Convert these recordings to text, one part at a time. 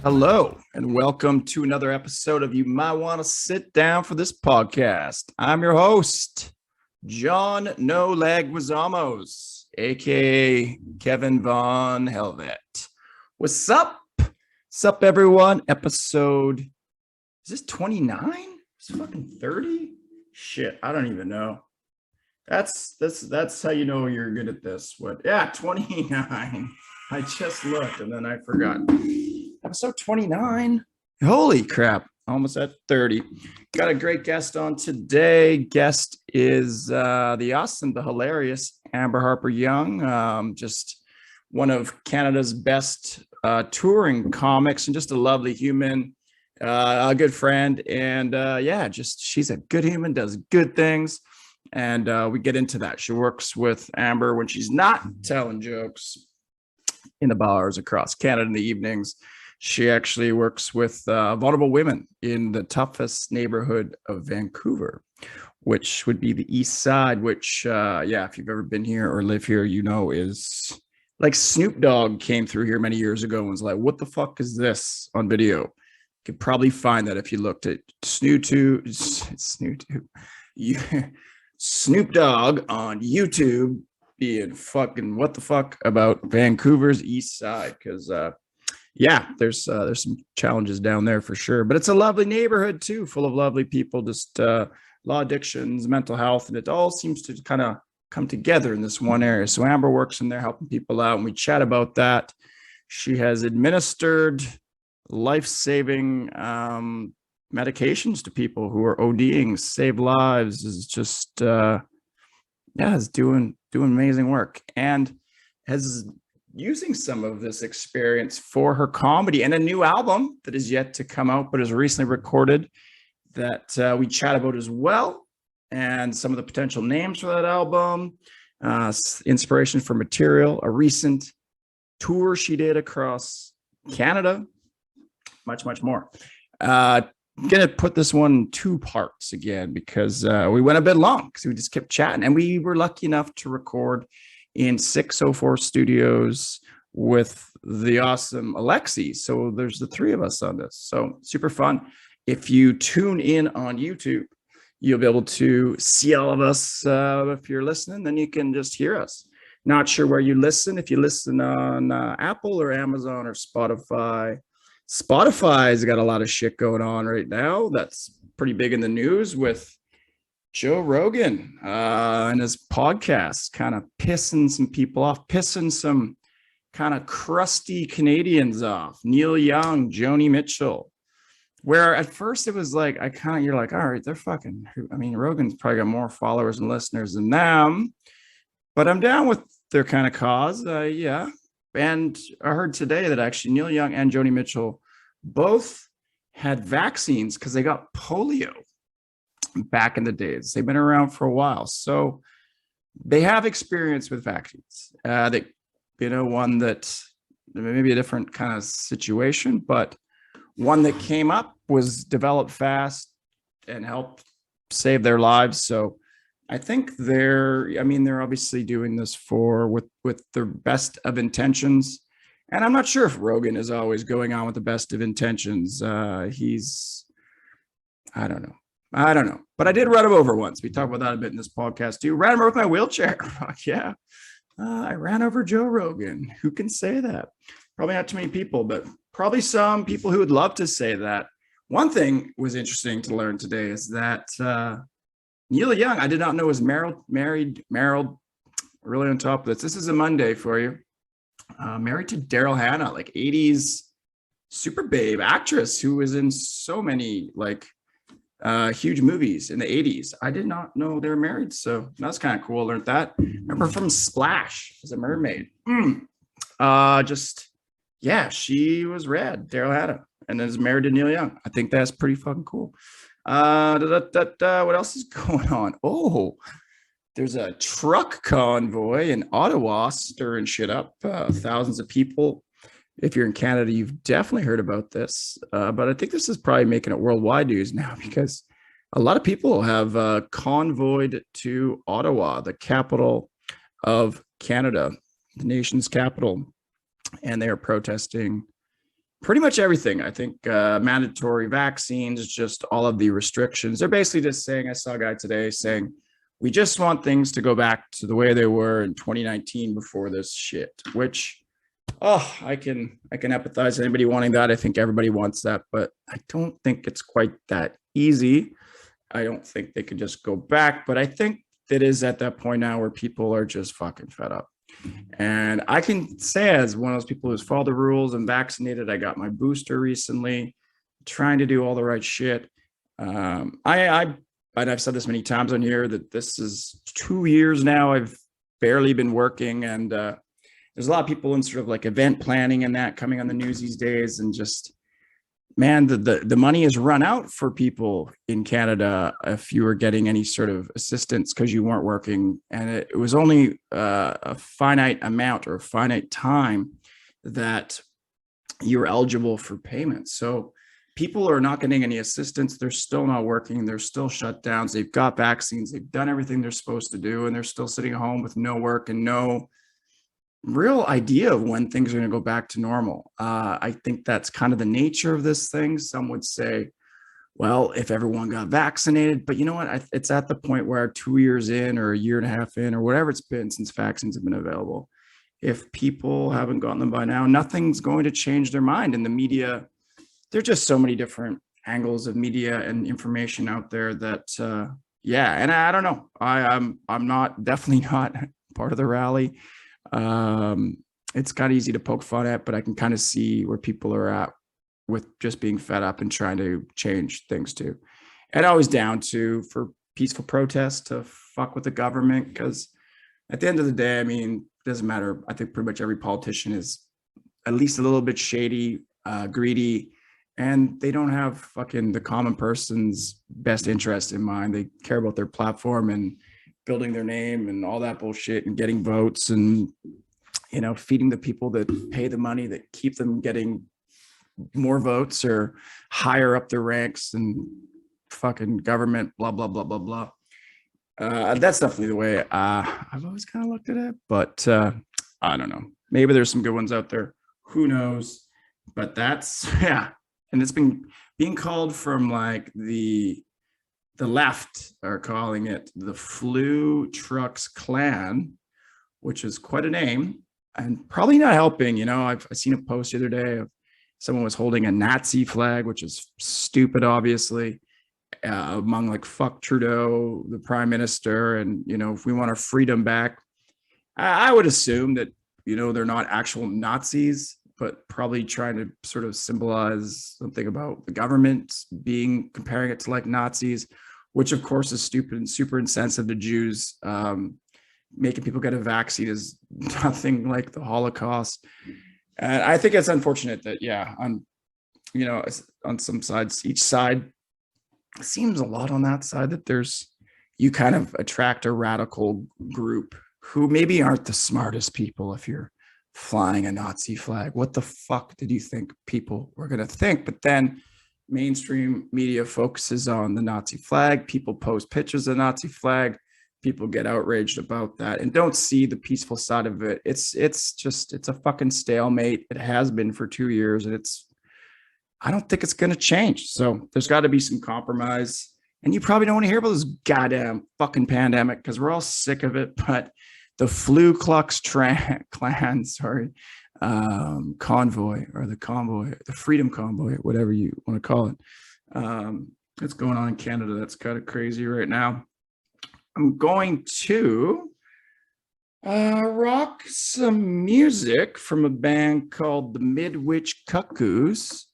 Hello, and welcome to another episode of You Might Want to Sit Down for This Podcast. I'm your host, John No Leguizamos, aka Kevin Von Helvet. What's up? What's up, everyone? Episode, is this 29? It's fucking 30? Shit, I don't even know. That's how you know you're good at this. What? Yeah, 29. I just looked and then I forgot. Episode 29. Holy crap. Almost at 30. Got a great guest on today. Guest is the awesome, the hilarious Amber Harper-Young. Just one of Canada's best touring comics and just a lovely human, a good friend. And she's a good human, does good things. And we get into that. She works with Amber when she's not telling jokes in the bars across Canada in the evenings. She actually works with vulnerable women in the toughest neighborhood of Vancouver, which would be the East Side, which, if you've ever been here or live here, you know, is like Snoop Dogg came through here many years ago and was like, what the fuck is this on video? You could probably find that if you looked at Snoop Dogg on YouTube being fucking what the fuck about Vancouver's East Side, because there's some challenges down there for sure, but it's a lovely neighborhood too, full of lovely people, just law addictions, mental health, and it all seems to kind of come together in this one area. So Amber works in there helping people out, and we chat about that. She has administered life-saving medications to people who are ODing, save lives, is just is doing amazing work, and has using some of this experience for her comedy and a new album that is yet to come out, but is recently recorded, that we chat about as well, and some of the potential names for that album, inspiration for material, a recent tour she did across Canada, much more. I'm gonna put this one in two parts again because we went a bit long because we just kept chatting, and we were lucky enough to record in 604 studios with the awesome Alexi. So there's the three of us on this. So super fun. If you tune in on YouTube, you'll be able to see all of us. If you're listening, then you can just hear us. Not sure where you listen. If you listen on Apple or Amazon or Spotify, Spotify's got a lot of shit going on right now. That's pretty big in the news with Joe Rogan and his podcast kind of pissing some people off, pissing some kind of crusty Canadians off. Neil Young, Joni Mitchell, where at first it was like, you're like, all right, they're fucking, I mean, Rogan's probably got more followers and listeners than them, but I'm down with their kind of cause. And I heard today that actually Neil Young and Joni Mitchell both had vaccines because they got polio back in the days. They've been around for a while, so they have experience with vaccines. One that maybe a different kind of situation, but one that came up, was developed fast and helped save their lives. So I think they're obviously doing this with the best of intentions. And I'm not sure if Rogan is always going on with the best of intentions. I don't know. But I did run him over once. We talked about that a bit in this podcast too. Ran him over with my wheelchair. Yeah. I ran over Joe Rogan. Who can say that? Probably not too many people, but probably some people who would love to say that. One thing was interesting to learn today is that Neil Young, I did not know, was married, really on top of this. This is a Monday for you. Married to Daryl Hannah, like 80s super babe actress who was in so many huge movies in the 80s. I did not know they were married, so that's kind of cool. Learned that. Remember from Splash as a mermaid. She was rad, Daryl Hannah, and is married to Neil Young. I think that's pretty fucking cool. What else is going on? Oh, there's a truck convoy in Ottawa stirring shit up. Thousands of people. If you're in Canada, you've definitely heard about this. But I think this is probably making it worldwide news now because a lot of people have convoyed to Ottawa, the capital of Canada, the nation's capital, and they are protesting Pretty much everything. I think mandatory vaccines, just all of the restrictions. They're basically just saying, I saw a guy today saying, we just want things to go back to the way they were in 2019 before this shit, which, oh, I can empathize with anybody wanting that. I think everybody wants that, but I don't think it's quite that easy. I don't think they could just go back, but I think it is at that point now where people are just fucking fed up. And I can say, as one of those people who's followed the rules and vaccinated, I got my booster recently, trying to do all the right shit. I've said this many times on here that this is 2 years now. I've barely been working, and there's a lot of people in sort of like event planning and that coming on the news these days, and just, man, the money has run out for people in Canada if you were getting any sort of assistance because you weren't working. And it was only a finite amount or a finite time that you were eligible for payment. So people are not getting any assistance. They're still not working. They're still shut down. They've got vaccines. They've done everything they're supposed to do, and they're still sitting home with no work and no real idea of when things are going to go back to normal. I think that's kind of the nature of this thing. Some would say, well, if everyone got vaccinated, but you know what? It's at the point where 2 years in or a year and a half in or whatever it's been since vaccines have been available, if people haven't gotten them by now, nothing's going to change their mind. And the media, there's just so many different angles of media and information out there that, yeah. And I don't know. I'm definitely not part of the rally. It's kind of easy to poke fun at, but I can kind of see where people are at with just being fed up and trying to change things too. And always down to for peaceful protests to fuck with the government, because at the end of the day, I mean, it doesn't matter. I think pretty much every politician is at least a little bit shady, greedy, and they don't have fucking the common person's best interest in mind. They care about their platform and building their name and all that bullshit and getting votes and, you know, feeding the people that pay the money that keep them getting more votes or higher up their ranks and fucking government, blah, blah, blah, blah, blah. That's definitely the way I've always kind of looked at it, but I don't know. Maybe there's some good ones out there. Who knows? But that's, yeah. And it's been being called from like the left are calling it the Flu Trucks Clan, which is quite a name and probably not helping. You know, I've seen a post the other day of someone was holding a Nazi flag, which is stupid, obviously, among like fuck Trudeau, the prime minister. And, you know, if we want our freedom back, I would assume that, you know, they're not actual Nazis, but probably trying to sort of symbolize something about the government comparing it to like Nazis, which of course is stupid and super insensitive to Jews. Making people get a vaccine is nothing like the Holocaust. And I think it's unfortunate that, yeah, on some sides, each side seems a lot on that side that you kind of attract a radical group who maybe aren't the smartest people. If you're flying a Nazi flag, what the fuck did you think people were going to think? But then mainstream media focuses on the Nazi flag. People post pictures of the Nazi flag. People get outraged about that and don't see the peaceful side of it. It's a fucking stalemate. It has been for 2 years, and I don't think it's going to change. So there's got to be some compromise. And you probably don't want to hear about this goddamn fucking pandemic because we're all sick of it. But the Flu Klux Klan, convoy, or the Freedom Convoy, whatever you want to call it. That's going on in Canada. That's kind of crazy right now. I'm going to rock some music from a band called the Midwich Cuckoos,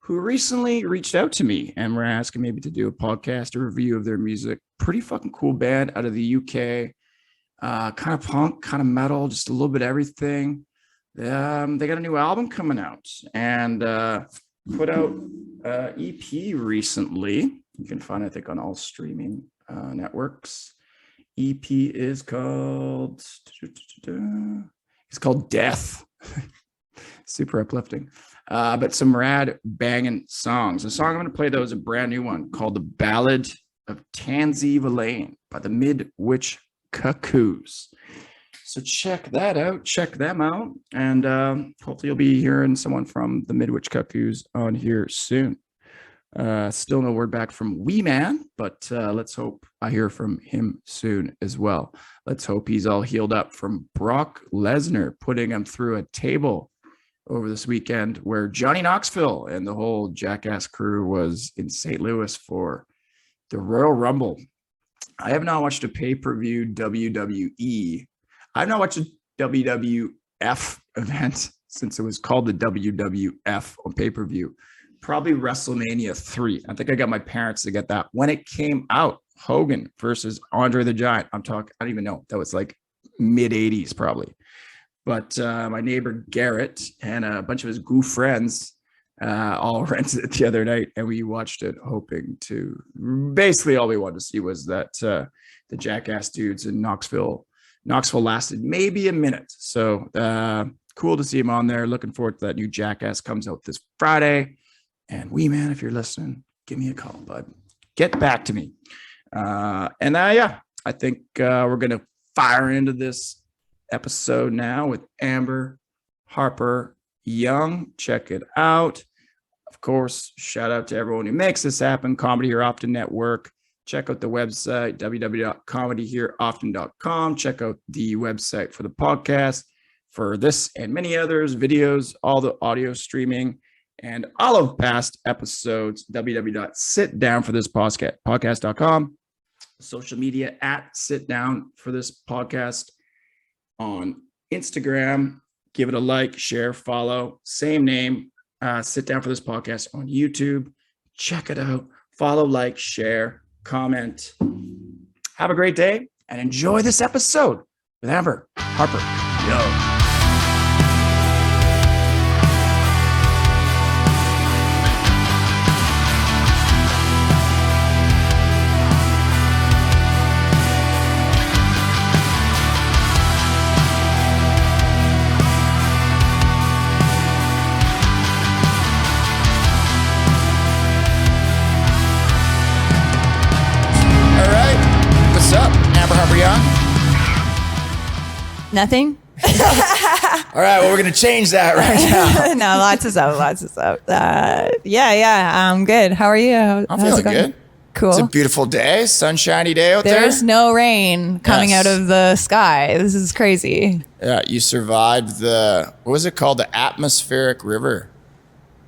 who recently reached out to me and were asking maybe to do a podcast or review of their music. Pretty fucking cool band out of the UK. Kind of punk, kind of metal, just a little bit of everything. They got a new album coming out and put out EP recently. You can find it, I think, on all streaming networks. EP is called, it's called Death. Super uplifting. But some rad banging songs. The song I'm going to play, though, is a brand new one called The Ballad of Tansy Villain by the Midwich Cuckoos. So check that out. Check them out. And hopefully you'll be hearing someone from the Midwich Cuckoos on here soon. Still no word back from Wee Man, but let's hope I hear from him soon as well. Let's hope he's all healed up from Brock Lesnar putting him through a table over this weekend where Johnny Knoxville and the whole Jackass crew was in St. Louis for the Royal Rumble. I have not watched a pay-per-view WWE. I've not watched a WWF event since it was called the WWF on pay-per-view. Probably WrestleMania 3. I think I got my parents to get that when it came out. Hogan versus Andre the Giant. I don't even know. That was like mid 80s probably. But my neighbor Garrett and a bunch of his goof friends all rented it the other night, and we watched it hoping to. Basically, all we wanted to see was that the Jackass dudes in Knoxville lasted maybe a minute. So cool to see him on there. Looking forward to that new Jackass comes out this Friday. And Wee Man, if you're listening, give me a call, bud. Get back to me. I think we're going to fire into this episode now with Amber Harper-Young. Check it out. Of course, shout out to everyone who makes this happen. Comedy Here Often Network. Check out the website, www.comedyhereoften.com. Check out the website for the podcast for this and many others, videos, all the audio streaming, and all of past episodes, www.sitdownforthispodcast.com. Social media at Sit Down for This Podcast on Instagram. Give it a like, share, follow. Same name, Sit Down for This Podcast on YouTube. Check it out. Follow, like, share, comment. Have a great day and enjoy this episode with Amber Harper-Young. Nothing. All right, well, we're going to change that right now. No, lots is up. I'm good. How are you? I'm feeling good. Cool. It's a beautiful day, sunshiny day out there. There's no rain coming out of the sky. This is crazy. Yeah, you survived what was it called? The atmospheric river.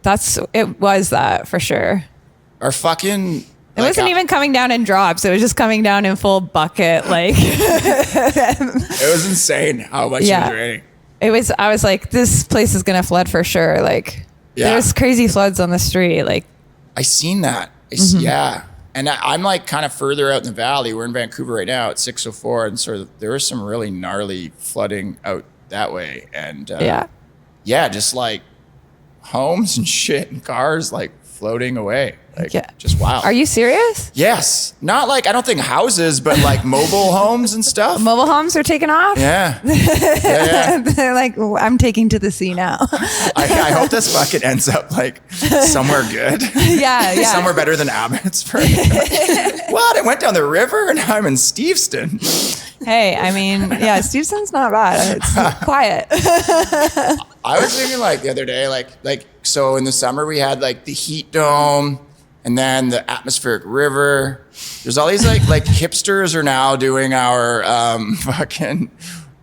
It was that for sure. Our fucking... It wasn't even coming down in drops. It was just coming down in full bucket. It was insane how much it was raining. I was like, this place is going to flood for sure. There was crazy floods on the street. I seen that. Yeah. And I'm like kind of further out in the valley. We're in Vancouver right now at 6:04. And sort of there was some really gnarly flooding out that way. And just like homes and shit and cars floating away. Just wild. Are you serious? Yes. Not I don't think houses, but mobile homes and stuff. Mobile homes are taking off? Yeah. They're like, I'm taking to the sea now. I hope this bucket ends up somewhere good. Yeah. Somewhere better than Abbotsford. What? I went down the river and I'm in Steveston. Hey, I mean, Steveston's not bad. It's quiet. I was thinking the other day, so in the summer we had the heat dome. And then the atmospheric river. There's all these hipsters are now doing our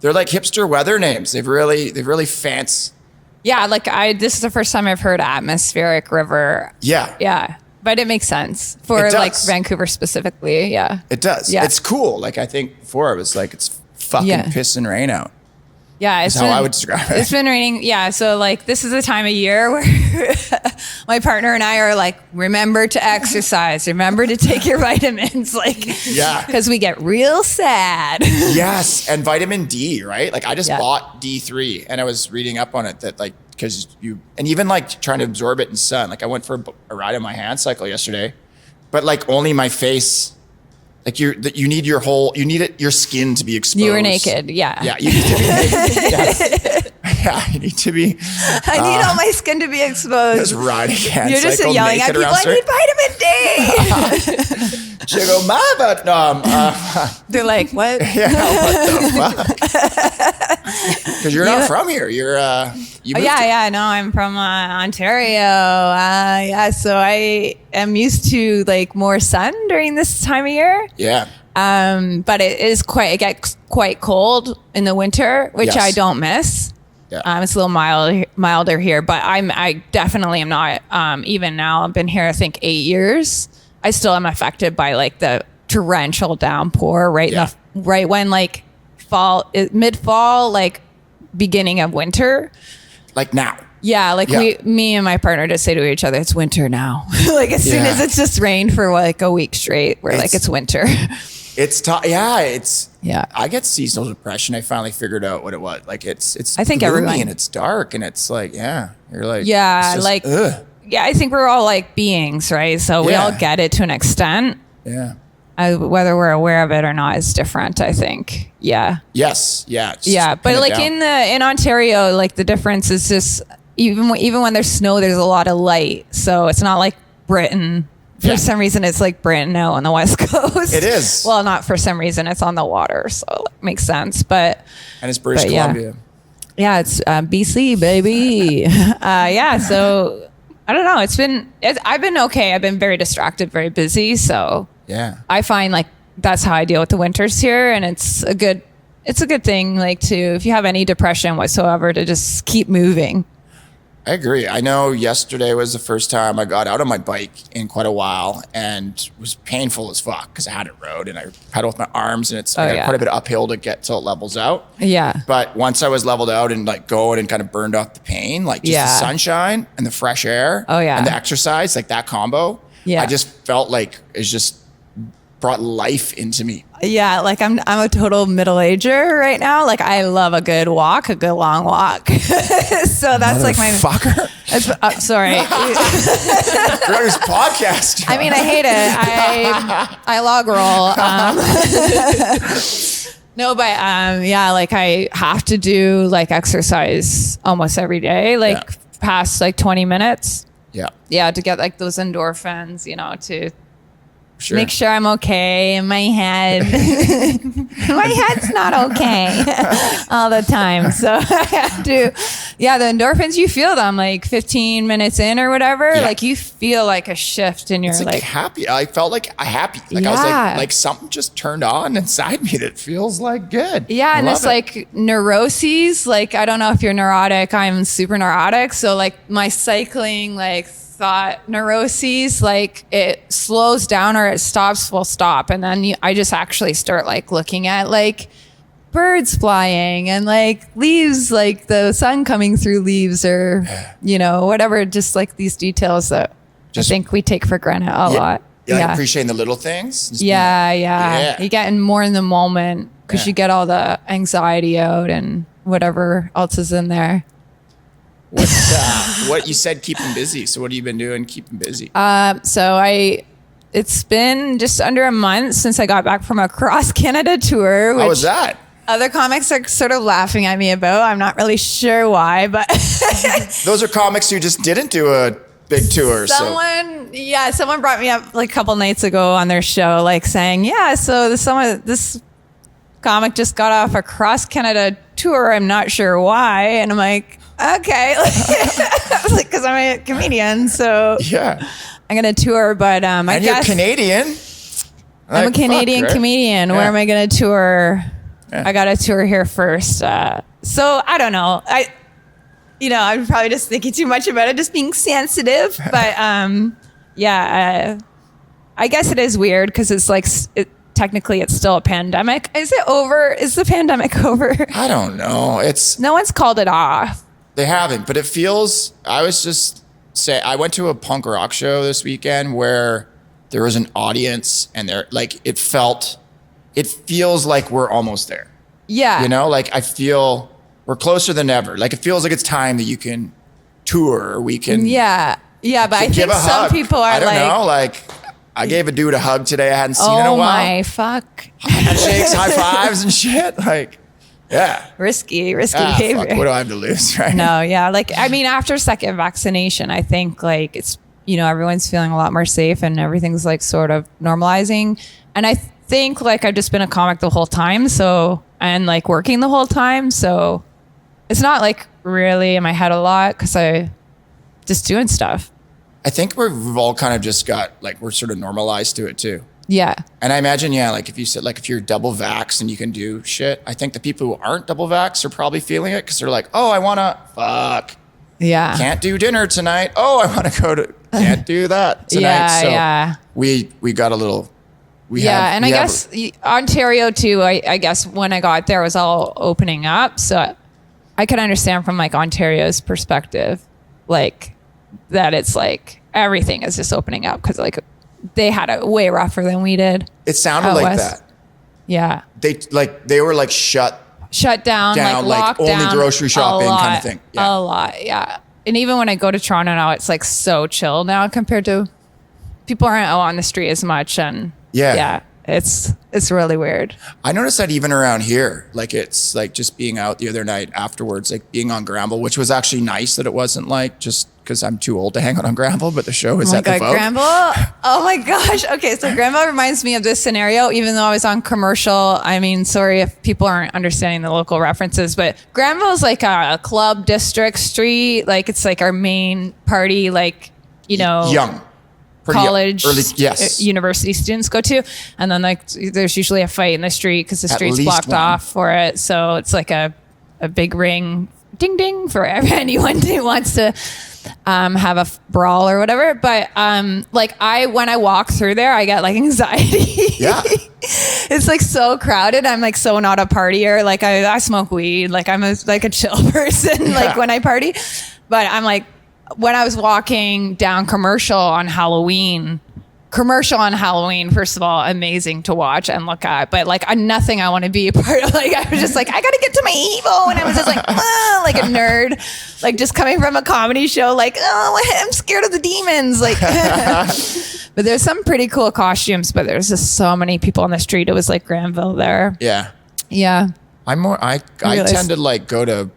they're hipster weather names. They've really fancy. Yeah, this is the first time I've heard atmospheric river. Yeah. Yeah. But it makes sense for Vancouver specifically. Yeah. It does. Yeah. It's cool. I think before it was it's fucking piss and rain out. Yeah, it's how I would describe it. It's been raining. Yeah, so this is the time of year where my partner and I are remember to exercise, remember to take your vitamins, because we get real sad. Yes, and vitamin D, right? I just bought D3, and I was reading up on it that because even trying to absorb it in sun. I went for a ride on my hand cycle yesterday, but only my face. You need your skin to be exposed. You were naked, yeah. Yeah, you need to be naked. Yes. Yeah, you need to be. I need all my skin to be exposed. Just riding hand You're just yelling at people, I need vitamin D. She'll go, my butt. No, They're like, what? yeah, what the fuck? Because you're not from here. You're, you moved here. Yeah. No, I'm from Ontario. So I am used to like more sun during this time of year. Yeah. But it gets quite cold in the winter, which Yes. I don't miss. Yeah. It's a little milder here, but I definitely am not. Even now, I've been here, I think 8 years. I still am affected by like the torrential downpour right when like mid fall, like beginning of winter. Like now. Yeah, like me and my partner just say to each other, "It's winter now." Like as soon as it's just rained for like a week straight, we're like, "It's winter." It's tough. Yeah. I get seasonal depression. I finally figured out what it was. Like it's. I think gloomy everyone, and it's dark and it's like you're like yeah, it's just, like ugh. yeah. I think we're all like beings, right? So we all get it to an extent. Yeah. Whether we're aware of it or not is different, I think. Yeah. Yes. Yeah. Yeah, but like in Ontario, like the difference is just even when there's snow, there's a lot of light. So it's not like Britain. For some reason, it's like Britain now on the West Coast. It is. Well, not for some reason. It's on the water, so it makes sense. And it's British Columbia. Yeah, it's BC, baby. So I don't know. I've been okay. I've been very distracted, very busy. So yeah, I find like that's how I deal with the winters here, and it's a good thing. Like if you have any depression whatsoever, to just keep moving. I agree. I know yesterday was the first time I got out on my bike in quite a while, and it was painful as fuck because I had it rode and I pedal with my arms, and I got quite a bit of uphill to get till it levels out. Yeah. But once I was leveled out and like going and kind of burned off the pain, like just the sunshine and the fresh air and the exercise, like that combo, I just felt like it's just brought life into me. Yeah, like I'm a total middle-ager right now. Like I love a good walk, a good long walk. So that's like my fucker. Sorry. You're on this podcast. I mean, I hate it. I log roll. No, but like I have to do like exercise almost every day, like past like 20 minutes. Yeah. Yeah, to get like those endorphins, to make sure I'm okay in my head. My head's not okay all the time. So I have to, the endorphins, you feel them like 15 minutes in or whatever. Yeah. Like you feel like a shift in your like happy. I felt like happy. Like I was like something just turned on inside me that feels like good. Yeah. And it's like neuroses. Like, I don't know if you're neurotic. I'm super neurotic. So like my cycling, like thought neuroses, like it slows down or it stops, full stop. And then I just actually start like looking at like birds flying and like leaves, like the sun coming through leaves or, whatever, just like these details that I think we take for granted a lot. Yeah. Like appreciating the little things. Yeah. You get more in the moment because you get all the anxiety out and whatever else is in there. What you said, keep them busy. So what have you been doing? Keep them busy. It's been just under a month since I got back from a cross Canada tour. How was that? Other comics are sort of laughing at me about. I'm not really sure why, but those are comics who just didn't do a big tour. Someone brought me up like a couple nights ago on their show, like saying, so this comic just got off a cross Canada tour. I'm not sure why, and I'm like, okay, because I'm a comedian, so I'm gonna tour. But I guess you're Canadian. I'm a Canadian comedian. Where am I gonna tour? I got to tour here first. So I don't know. I'm probably just thinking too much about it, just being sensitive. But I guess it is weird because it's like technically it's still a pandemic. Is it over? Is the pandemic over? I don't know. No one's called it off. They haven't, but it feels. I went to a punk rock show this weekend where there was an audience, and it feels like we're almost there. Yeah. Like I feel we're closer than ever. Like it feels like it's time that you can tour, or we can. Yeah. Yeah, but I think some people are I don't know. Like I gave a dude a hug today I hadn't seen in a while. Oh my fuck. Handshakes, high fives, and shit. Like. Yeah. Risky behavior. Fuck, what do I have to lose, right? No, yeah. Like, I mean, after second vaccination, I think like it's everyone's feeling a lot more safe and everything's like sort of normalizing. And I think like I've just been a comic the whole time. So, and like working the whole time. So it's not like really in my head a lot because I just doing stuff. I think we've all kind of just got like, we're sort of normalized to it too. Yeah. And I imagine, like if you said, like if you're double vaxxed and you can do shit, I think the people who aren't double vaxxed are probably feeling it because they're like, oh, I want to fuck. Yeah. Can't do dinner tonight. Oh, I want to go to, can't do that tonight. Yeah. So yeah. We got a little, I guess Ontario too, I guess when I got there it was all opening up. So I could understand from like Ontario's perspective, like that it's like everything is just opening up because like they had it way rougher than we did. It sounded like that. Yeah. They were like shut down, like only down grocery shopping kind of thing. Yeah. A lot, yeah. And even when I go to Toronto now, it's like so chill now compared to people aren't out on the street as much. And yeah, it's really weird. I noticed that even around here, like it's like just being out the other night afterwards, like being on Granville, which was actually nice that it wasn't like just because I'm too old to hang out on Granville, but the show is at the Vogue. Granville? Oh my gosh. Okay, so Granville reminds me of this scenario, even though I was on commercial. I mean, sorry if people aren't understanding the local references, but Granville is like a club district street. Like it's like our main party, like, young. College, early, yes. University students go to, and then like there's usually a fight in the street because the street's blocked off for it. So it's like a big ring, ding ding for anyone who wants to have a brawl or whatever. But like when I walk through there, I get like anxiety. Yeah, it's like so crowded. I'm like so not a partier. Like I smoke weed. Like I'm a chill person. Like when I party, but I'm like. When I was walking down Commercial on Halloween, first of all, amazing to watch and look at, but like nothing I want to be a part of. Like I was just like, I got to get to my Evo. And I was just like, like a nerd, like just coming from a comedy show, like, I'm scared of the demons. Like, but there's some pretty cool costumes, but there's just so many people on the street. It was like Granville there. Yeah. Yeah. I tend to like go to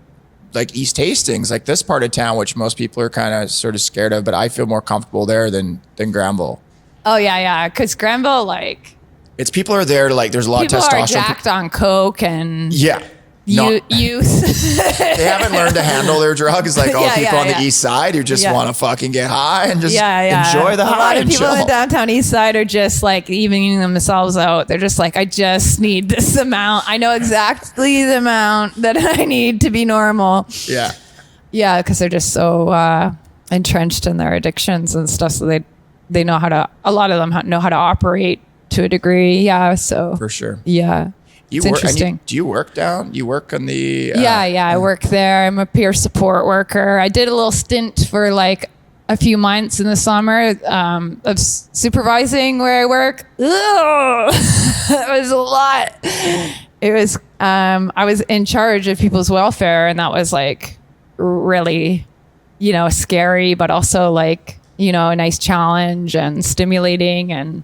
like East Hastings, like this part of town, which most people are kind of sort of scared of, but I feel more comfortable there than Granville. Oh yeah. Cause Granville, like it's people are there to like, there's a lot of testosterone. People are jacked on coke and youth. They haven't learned to handle their drugs like all people on the East Side who just want to fucking get high and just enjoy the high. A lot of people in the downtown East Side are just like evening themselves out. They're just like, I just need this amount. I know exactly the amount that I need to be normal. Yeah. Yeah, because they're just so entrenched in their addictions and stuff. So they know how to, a lot of them know how to operate to a degree. Yeah, so. For sure. Yeah. It's interesting. Do you work down? You work on the... I work there. I'm a peer support worker. I did a little stint for like a few months in the summer of supervising where I work. Ugh. It was a lot. It was, I was in charge of people's welfare, and that was like really, scary, but also like, a nice challenge and stimulating and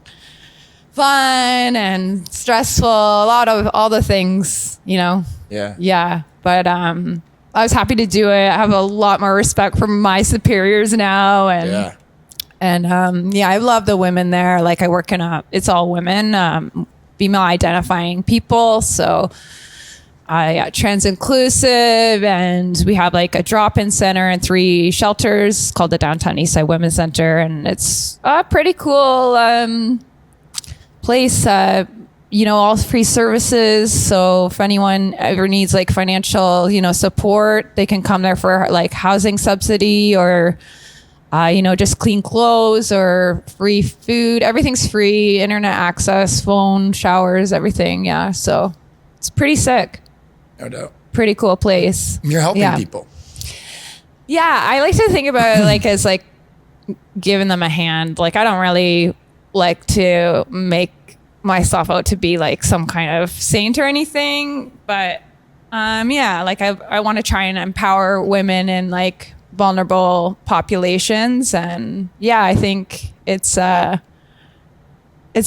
fun and stressful, a lot of all the things, Yeah. But I was happy to do it. I have a lot more respect for my superiors now. And I love the women there. Like I work in it's all women, female identifying people. So trans inclusive, and we have like a drop-in center and 3 shelters called the Downtown Eastside Women's Center. And it's a pretty cool, place, all free services. So if anyone ever needs like financial, support, they can come there for like housing subsidy or, just clean clothes or free food. Everything's free, internet access, phone, showers, everything. Yeah. So it's pretty sick. No doubt. Pretty cool place. You're helping people. Yeah. I like to think about it like as like giving them a hand. Like I don't really like to make myself out to be like some kind of saint or anything, but like I want to try and empower women in like vulnerable populations. And I think it's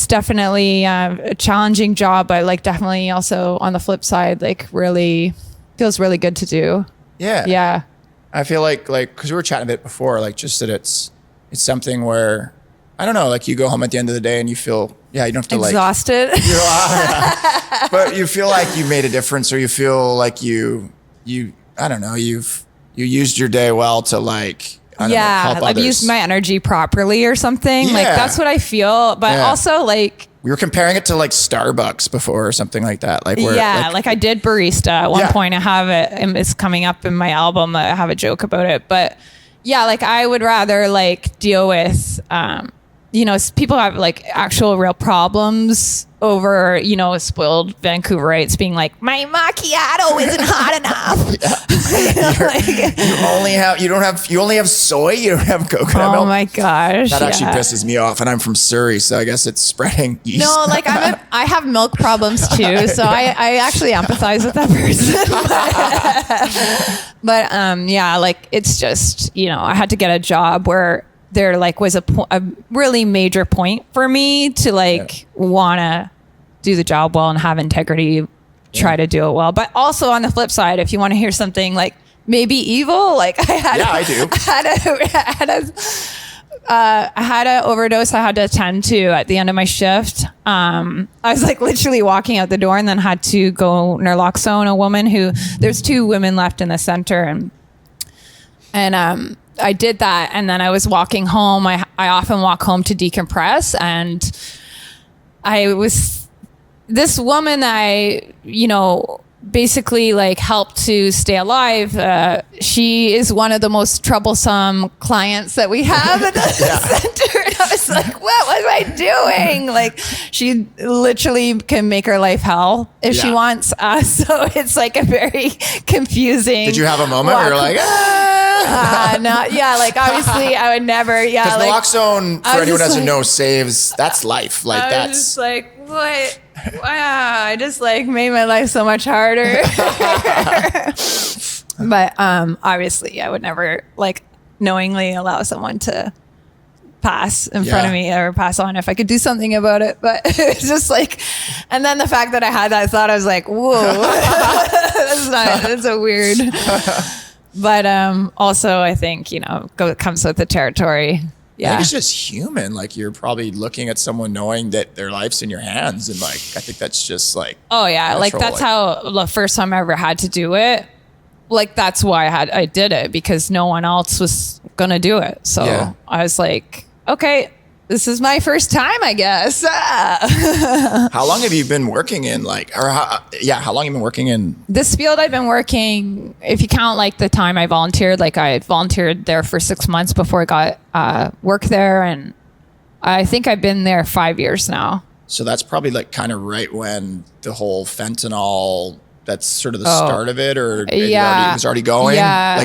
definitely a challenging job, but like definitely also on the flip side, like really feels really good to do. Yeah I feel like because we were chatting a bit before, like just that it's it's something where, I don't know, like you go home at the end of the day and you feel, you don't have to exhausted. But you feel like you made a difference, or you feel like you I don't know, you used your day well to like, I don't know, help I've others. used my energy properly or something. Like that's what I feel. But also like, we were comparing it to like Starbucks before or something like that. Like, where, like I did barista at one point. I have it, and it's coming up in my album. I have a joke about it, but like I would rather like deal with, people have like actual real problems over, spoiled Vancouverites being like, my macchiato isn't hot enough. You only have soy. You don't have coconut milk. Oh my gosh. That actually pisses me off. And I'm from Surrey, so I guess it's spreading yeast. No, like I have milk problems too. So I actually empathize with that person. but like it's just, I had to get a job where there like was a really major point for me to like want to do the job well and have integrity, try to do it well. But also on the flip side, if you want to hear something like maybe evil, like I had an overdose I had to attend to at the end of my shift. I was like literally walking out the door and then had to go naloxone a woman there's 2 women left in the center, and I did that, and then I was walking home. I often walk home to decompress, and this woman I, basically like helped to stay alive. She is one of the most troublesome clients that we have at the center. And I was like, what was I doing? Like, she literally can make her life hell if she wants. So it's like a very confusing. Did you have a moment where you're like, no, like obviously I would never. Because naloxone, for anyone who doesn't know, saves. That's life. Like I was just like, what? Wow, I just like made my life so much harder. But obviously I would never like knowingly allow someone to pass in front of me or pass on if I could do something about it. But it's just like, and then the fact that I had that thought, I was like, whoa, that's a weird. But also I think, comes with the territory. Yeah. I think it's just human. Like, you're probably looking at someone knowing that their life's in your hands. And like, I think that's just like, oh yeah. Natural. Like that's how the first time I ever had to do it. Like, that's why I did it, because no one else was going to do it. So I was like, okay, this is my first time, I guess. How long have you been working in how long have you been working in this field? I've been working, if you count like the time I volunteered, like I volunteered there for 6 months before I got work there. And I think I've been there 5 years now. So that's probably like kind of right when the whole fentanyl, that's sort of the start of it, or it was already going? Yeah.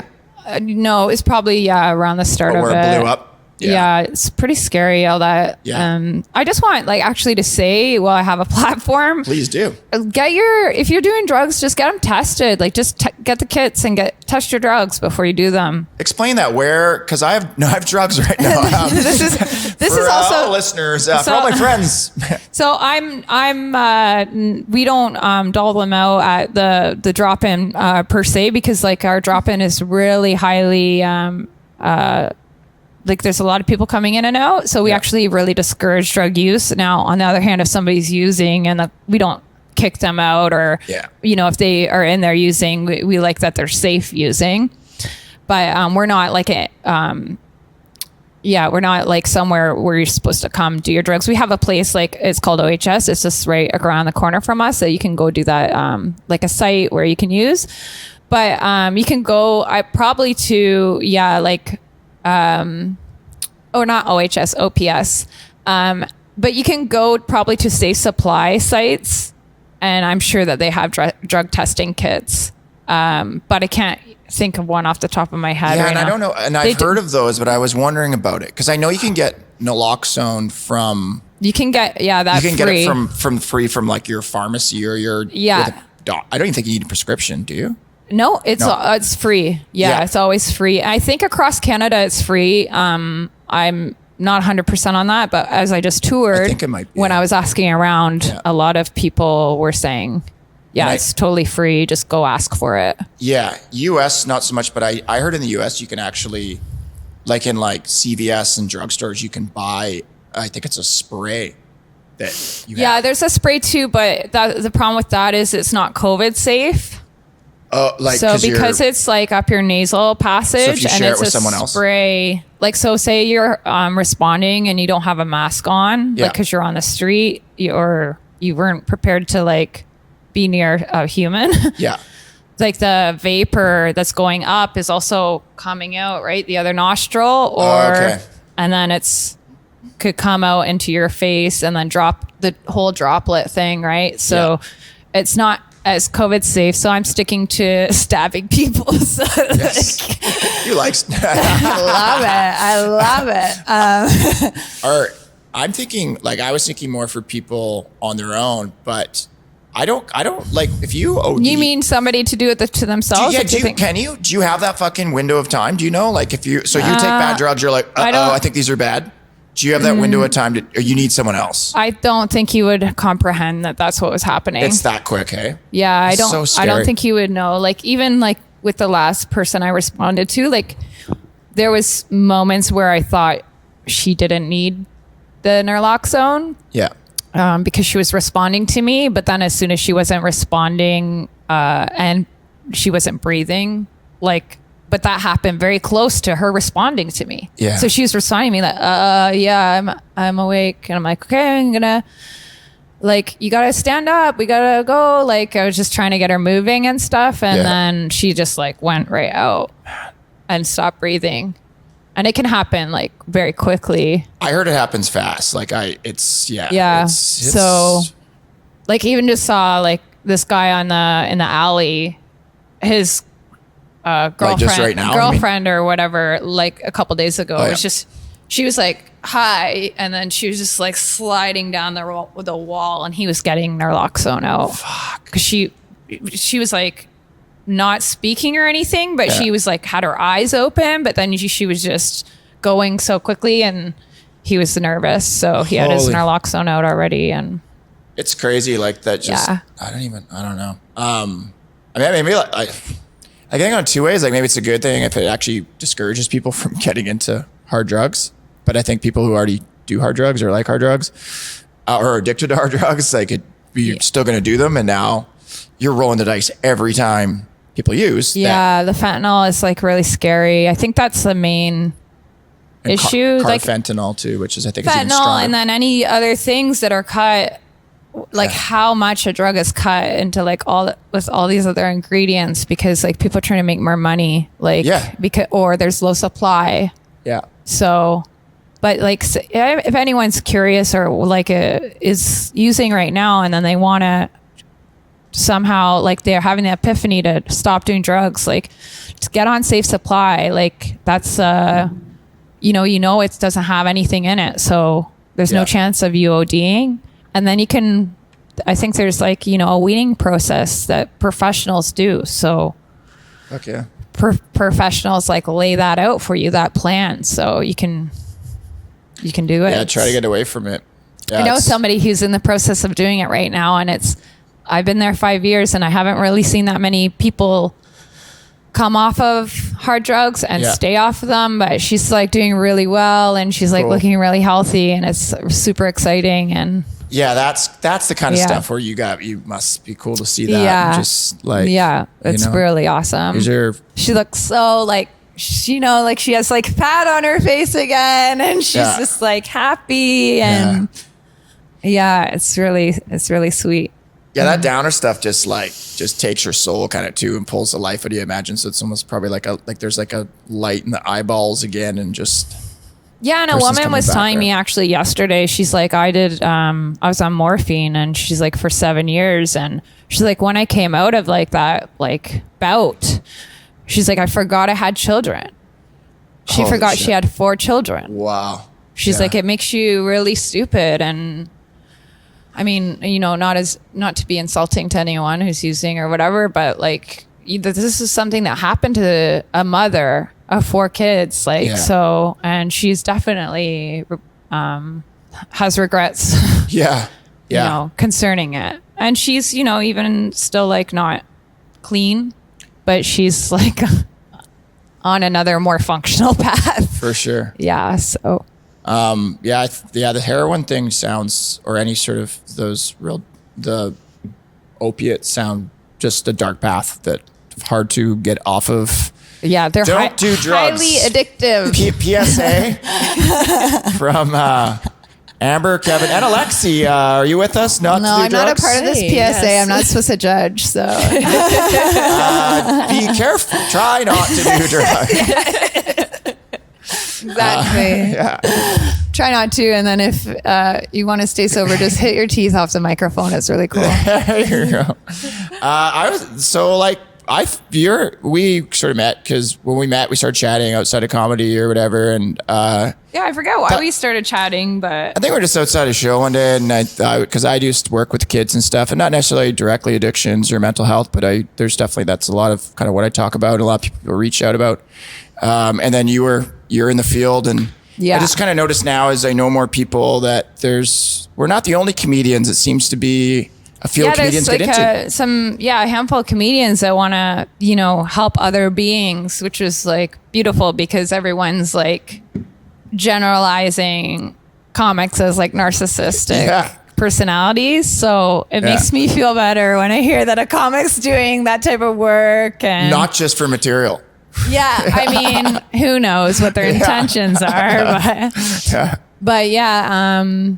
No, it's probably, around the start of it. Where it blew up. Yeah, it's pretty scary, all that. Yeah. I just want actually to say, while I have a platform, please do. If you're doing drugs, just get them tested. Like, just get the kits and test your drugs before you do them. Explain that, because I have drugs right now. This is also all listeners, for all my friends. So we don't dole them out at the drop-in per se, because like our drop-in is really highly like there's a lot of people coming in and out. So we actually really discourage drug use. Now, on the other hand, if somebody's using and we don't kick them out, or, if they are in there using, we like that they're safe using. But we're not like we're not like somewhere where you're supposed to come do your drugs. We have a place it's called OHS. It's just right around the corner from us. So you can go do that, like a site where you can use. But you can go probably to, not OHS, OPS. But you can go probably to safe supply sites, and I'm sure that they have drug testing kits. But I can't think of one off the top of my head. Yeah, right now. I don't know. And I've heard of those, but I was wondering about it, because I know you can get naloxone from. You can get free. You can get it from free from like your pharmacy or your. I don't even think you need a prescription. Do you? No, it's free. Yeah, it's always free. I think across Canada it's free. I'm not 100% on that, but as I just toured, I think it might be. When I was asking around, a lot of people were saying, it's totally free. Just go ask for it. Yeah, US not so much, but I heard in the US you can actually like in like CVS and drugstores, you can buy, I think it's a spray that you have. There's a spray too, but the problem with that is it's not COVID safe. Oh, like so because it's like up your nasal passage, so if you and share it's it with a someone else. spray. Like, so say you're responding and you don't have a mask on, like because you're on the street or you weren't prepared to like be near a human. Yeah. Like the vapor that's going up is also coming out, right? The other nostril, or and then could come out into your face and then drop the whole droplet thing, right? So it's not as COVID safe. So I'm sticking to stabbing people. So you like I love it. Or I'm thinking, like, I was thinking more for people on their own, but I don't like, if you OD. You mean somebody to do it to themselves? Do you have that fucking window of time? Do you know? Like, if you take bad drugs, you're like, I think these are bad. Do you have that window of time or you need someone else? I don't think he would comprehend that that's what was happening. It's that quick, hey? Yeah, I don't think he would know. Like, even like with the last person I responded to, like there was moments where I thought she didn't need the naloxone. Yeah. Because she was responding to me, but then as soon as she wasn't responding and she wasn't breathing, like, but that happened very close to her responding to me. Yeah. So she was responding to me like, I'm awake. And I'm like, okay, I'm gonna, like, you gotta stand up. We gotta go. Like, I was just trying to get her moving and stuff. And then she just like went right out and stopped breathing. And it can happen like very quickly. I heard it happens fast. Like So like, even just saw like this guy in the alley, his girlfriend, like just right now, or whatever, like a couple days ago. It was just, she was like, hi. And then she was just like sliding down the wall and he was getting naloxone out. Fuck. Cause she was like not speaking or anything, but she was like, had her eyes open, but then she was just going so quickly and he was nervous. So he had his naloxone out already. And it's crazy. Like that just, I don't know. I mean, maybe I think on two ways, like maybe it's a good thing if it actually discourages people from getting into hard drugs. But I think people who already do hard drugs or like hard drugs or are addicted to hard drugs, like you're still going to do them. And now you're rolling the dice every time people use. Yeah, the fentanyl is like really scary. I think that's the main issue. Like fentanyl too, which is I think fentanyl, is even stronger. And then any other things that are cut. Like how much a drug is cut into like with all these other ingredients because like people are trying to make more money, like or there's low supply. Yeah. So, but like if anyone's curious or like is using right now and then they want to somehow like they're having the epiphany to stop doing drugs, like just get on Safe Supply. Like that's it doesn't have anything in it, so there's no chance of you ODing. And then I think there's like, a weaning process that professionals do. So professionals like lay that out for you, that plan. So you can do it. Yeah. Try to get away from it. Yeah, I know somebody who's in the process of doing it right now. And I've been there 5 years and I haven't really seen that many people come off of hard drugs and stay off of them, but she's like doing really well and she's like looking really healthy and it's super exciting. And yeah, that's the kind of stuff where you must be cool to see that. Yeah. Just like, it's really awesome. She looks so like, like she has like fat on her face again and she's just like happy and it's really sweet. Yeah, that downer stuff just takes your soul kind of too and pulls the life out of you, imagine. So it's almost probably like there's like a light in the eyeballs again and just. Yeah, and a woman was telling me actually yesterday, she's like, I was on morphine and she's like for 7 years. And she's like, when I came out of like that, like bout, she's like, I forgot I had children. She forgot she had 4 children. Wow. She's like, it makes you really stupid. And I mean, not to be insulting to anyone who's using or whatever, but like, this is something that happened to a mother of 4 kids, so, and she's definitely has regrets. Concerning it, and she's even still like not clean, but she's like on another more functional path. For sure. Yeah. So. The heroin thing sounds, or any sort of the opiates sound just a dark path that hard to get off of. Yeah, they're don't do drugs. Highly addictive. PSA from Amber, Kevin, and Alexi. Are you with us? No, I'm not a part of this PSA. Yes. I'm not supposed to judge. So be careful. Try not to do drugs. Exactly. Try not to, and then if you want to stay sober, just hit your teeth off the microphone. It's really cool. There you go. We sort of met because when we met, we started chatting outside of comedy or whatever, and I forget why we started chatting, but I think we're just outside a show one day, and because I used to work with kids and stuff, and not necessarily directly addictions or mental health, but there's definitely that's a lot of kind of what I talk about, and a lot of people reach out about, and then you're in the field, and I just kind of notice now as I know more people that we're not the only comedians. It seems to be a field comedians like get into. A handful of comedians that want to, help other beings, which is like beautiful because everyone's like generalizing comics as like narcissistic personalities. So it makes me feel better when I hear that a comic's doing that type of work, and not just for material. Yeah, I mean, who knows what their intentions are, but I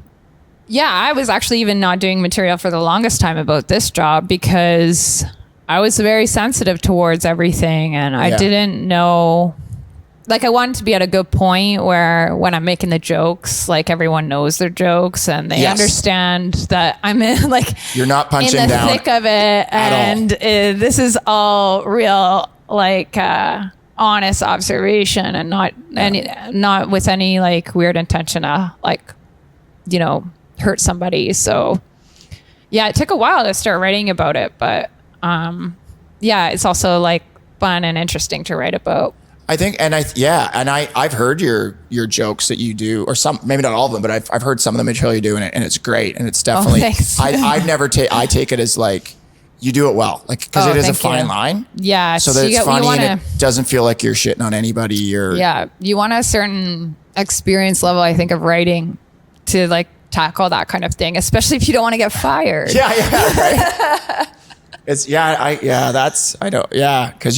was actually even not doing material for the longest time about this job because I was very sensitive towards everything, and I didn't know, like I wanted to be at a good point where when I'm making the jokes, like everyone knows their jokes and they understand that I'm in you're not punching in the down thick of it, and this is all real. Honest observation and not with any like weird intention to hurt somebody. So it took a while to start writing about it, but it's also like fun and interesting to write about. I think, I've heard your jokes that you do, or some, maybe not all of them, but I've heard some of them until you do, and it's great, and it's definitely. Thanks. I take it as like. You do it well, because it is a fine line. Yeah. So that it's funny and it doesn't feel like you're shitting on anybody or. Yeah. You want a certain experience level, I think, of writing to like tackle that kind of thing, especially if you don't want to get fired. Yeah. Right. It's because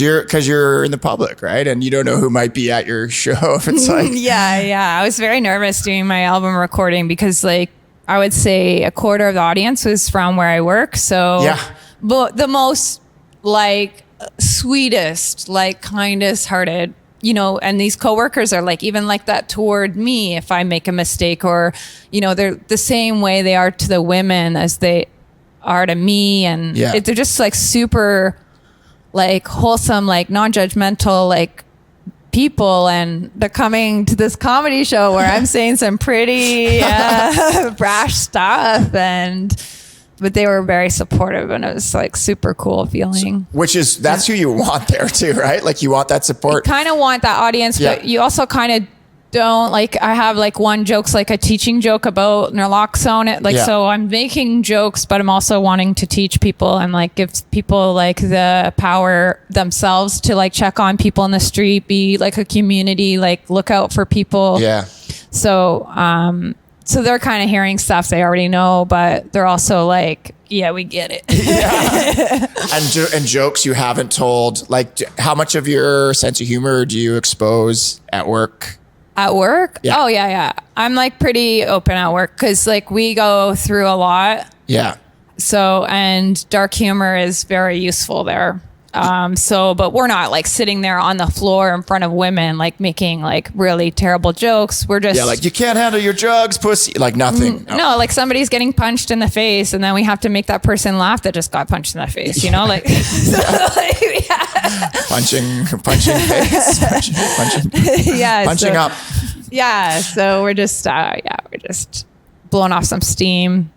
you're in the public, right? And you don't know who might be at your show. If it's like. Yeah. I was very nervous doing my album recording because like I would say a quarter of the audience was from where I work. So. But the most like sweetest, like kindest hearted, and these coworkers are like even like that toward me if I make a mistake, or they're the same way they are to the women as they are to me, and they're just like super like wholesome, like non-judgmental, like people, and they're coming to this comedy show where I'm saying some pretty brash stuff, but they were very supportive, and it was like super cool feeling. That's who you want there too, right? Like you want that support. You kind of want that audience, but you also kind of don't. Like I have like one joke's like a teaching joke about naloxone. So I'm making jokes, but I'm also wanting to teach people and like give people like the power themselves to like check on people in the street, be like a community, like look out for people. Yeah. So they're kind of hearing stuff they already know, but they're also like, yeah, we get it. And jokes you haven't told. Like, how much of your sense of humor do you expose at work? At work? Yeah. Oh, yeah. I'm like pretty open at work because like we go through a lot. Yeah. So, and dark humor is very useful there. But we're not like sitting there on the floor in front of women, like making like really terrible jokes. We're just. Yeah, like you can't handle your drugs, pussy. Like nothing. No, like somebody's getting punched in the face and then we have to make that person laugh that just got punched in the face, like. Punching face. Punching up. Yeah. So we're just blowing off some steam.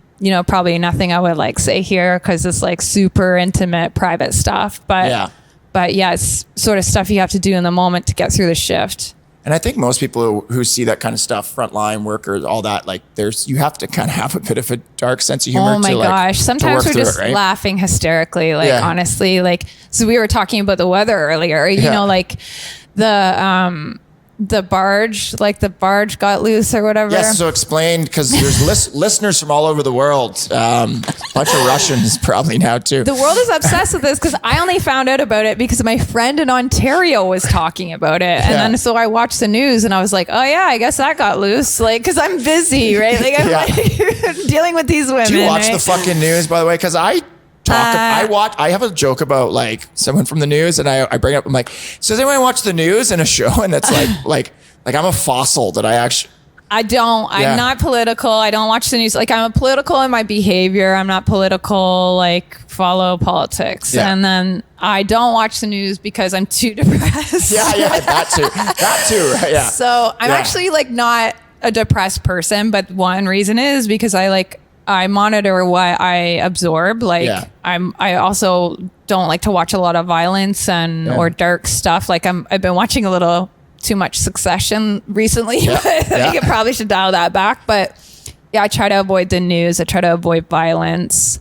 Probably nothing I would like say here because it's like super intimate, private stuff. But it's sort of stuff you have to do in the moment to get through the shift. And I think most people who see that kind of stuff, frontline workers, all that, like you have to kind of have a bit of a dark sense of humor. Oh my gosh. Sometimes we're just laughing hysterically. Like, honestly, like, so we were talking about the weather earlier, you know, like the barge got loose or whatever. Yes, so explain, because there's listeners from all over the world. A bunch of Russians probably now too. The world is obsessed with this because I only found out about it because my friend in Ontario was talking about it. And then so I watched the news and I was like, oh yeah, I guess that got loose. Like, because I'm busy, right? Like I'm like, dealing with these women. Do you watch right? the fucking news, by the way? Because I have a joke about like someone from the news, and I bring up, I'm like, so does anyone watch the news in a show? And that's like I'm a fossil that I'm not political. I don't watch the news. Like, I'm political in my behavior. I'm not political, like follow politics. Yeah. And then I don't watch the news because I'm too depressed. That too. Right? Yeah. So I'm actually like not a depressed person, but one reason is because I monitor what I absorb. Like I also don't like to watch a lot of violence or dark stuff. Like I've been watching a little too much Succession recently. I think I probably should dial that back. But yeah, I try to avoid the news. I try to avoid violence.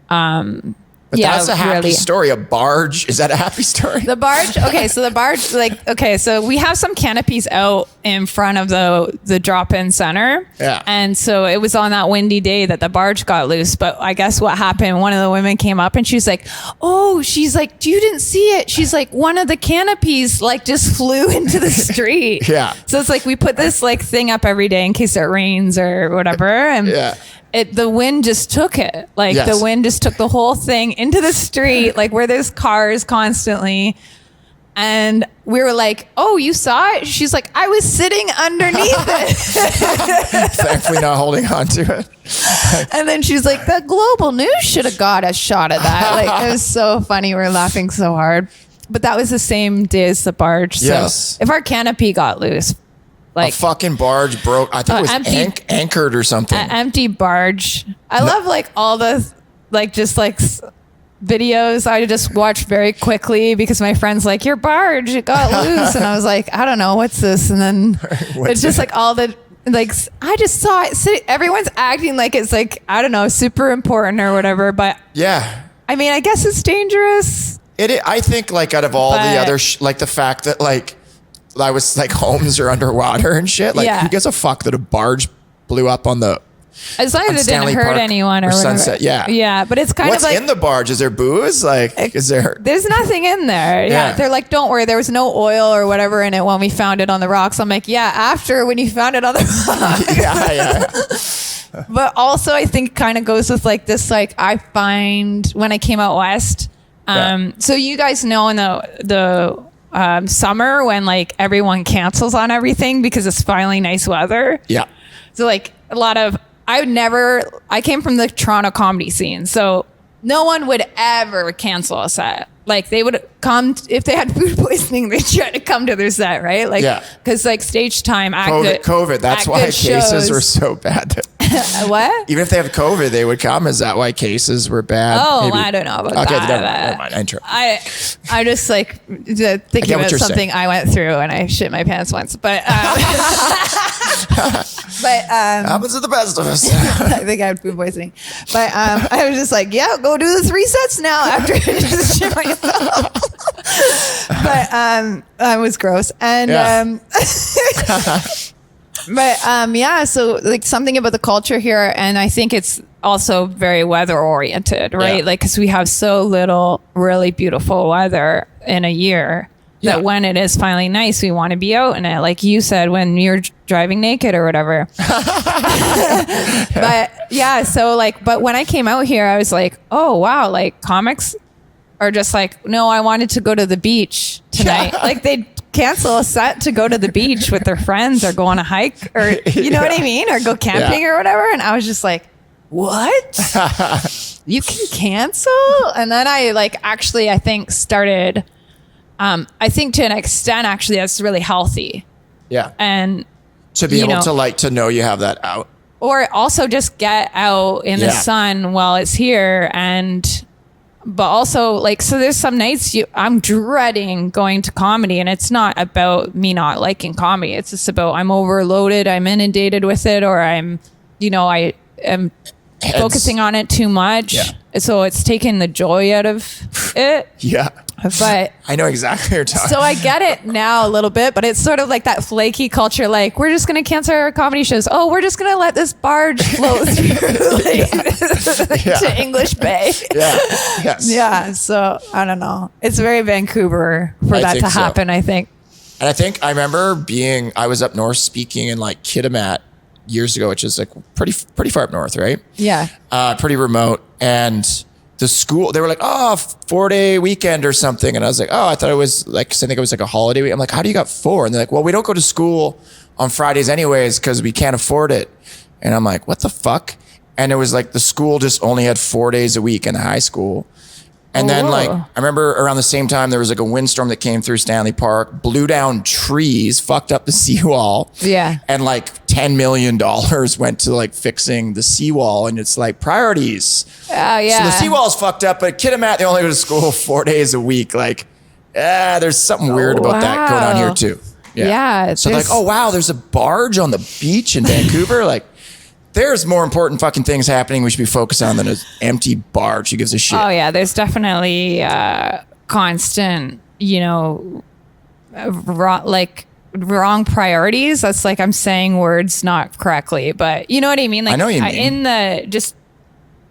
But that's a happy story. A barge. Is that a happy story? The barge. Okay. So the barge, so we have some canopies out in front of the drop-in center. Yeah. And so it was on that windy day that the barge got loose. But I guess what happened, one of the women came up and she's like, you didn't see it. She's like, one of the canopies like just flew into the street. Yeah. So it's like, we put this like thing up every day in case it rains or whatever. And the wind just took it. Like the wind just took the whole thing into the street, like where there's cars constantly. And we were like, oh, you saw it? She's like, I was sitting underneath it. Thankfully not holding on to it. And then she's like, the global news should have got a shot of that. Like, it was so funny. We're laughing so hard. But that was the same day as the barge. So if our canopy got loose, like a fucking barge broke. I think it was anchored or something. An empty barge. I love like all the videos. I just watched very quickly because my friend's like, your barge, it got loose. And I was like, I don't know, what's this? And then it's just like all the, like, I just saw it. So everyone's acting like it's like, I don't know, super important or whatever. But yeah, I mean, I guess it's dangerous. I think like out of all the other, like the fact that like, I was like homes are underwater and shit. Like who gives a fuck that a barge blew up on the as long as it didn't hurt anyone or whatever. Sunset, yeah, but it's kind of like what's in the barge? Is there booze? Like, is there? There's nothing in there. Yeah, they're like, don't worry, there was no oil or whatever in it when we found it on the rocks. I'm like, after when you found it on the rocks. But also, I think kind of goes with like this. Like I find when I came out west. So you guys know in the summer when like everyone cancels on everything because it's finally nice weather. Yeah. So like a lot of. I came from the Toronto comedy scene, so no one would ever cancel a set. Like they would come if they had food poisoning, they'd try to come to their set, right? Like, because like stage time, COVID. That's why cases were so bad. What? Even if they have COVID, they would come. Is that why cases were bad? Oh, maybe? I don't know about that. Never mind. I just like thinking about something I went through, and I shit my pants once, but. Happens to the best of us. I think I had food poisoning, but I was just like, go do the 3 sets now after I just shit myself. But it was gross, and so like something about the culture here, and I think it's also very weather oriented, right? Like because we have so little really beautiful weather in a year. That when it is finally nice, we want to be out in it. Like you said, when you're driving naked or whatever. But when I came out here, I was like, oh, wow. Like comics are just like, no, I wanted to go to the beach tonight. Like they'd cancel a set to go to the beach with their friends or go on a hike or, you know what I mean? Or go camping or whatever. And I was just like, what? You can cancel? And then I I think started... I think to an extent, actually, that's really healthy. Yeah. And to be able to know you have that out. Or also just get out in the sun while it's here and but also like, so there's some nights I'm dreading going to comedy, and it's not about me not liking comedy. It's just about I'm overloaded, I'm inundated with it, or I'm, I am focusing on it too much. Yeah. So it's taken the joy out of it. Yeah. But I know exactly what you're talking. So I get it now a little bit, but it's sort of like that flaky culture. Like, we're just going to cancel our comedy shows. Oh, we're just going to let this barge float through to English Bay. Yeah. Yes. Yeah. So I don't know. It's very Vancouver for that to happen, I think. And I remember I was up north speaking in like Kitimat years ago, which is like pretty far up north, right? Yeah. Pretty remote. And the school, they were like, 4-day weekend or something. And I was like, I thought it was like, I think it was like a holiday week. I'm like, how do you got 4? And they're like, well, we don't go to school on Fridays anyways, because we can't afford it. And I'm like, what the fuck? And it was like the school just only had 4 days a week in the high school. And then like, I remember around the same time, there was like a windstorm that came through Stanley Park, blew down trees, fucked up the seawall. Yeah. And like $10 million went to like fixing the seawall. And it's like priorities. Yeah. So the seawall's fucked up, but Kitimat, they only go to school 4 days a week. Like, there's something weird about that going on here too. Yeah. So like, wow, there's a barge on the beach in Vancouver. Like, there's more important fucking things happening we should be focused on than an empty barge. Who gives a shit? Oh yeah, there's definitely constant, wrong priorities. That's like I'm saying words not correctly, but you know what I mean? Like, I know what you mean. In just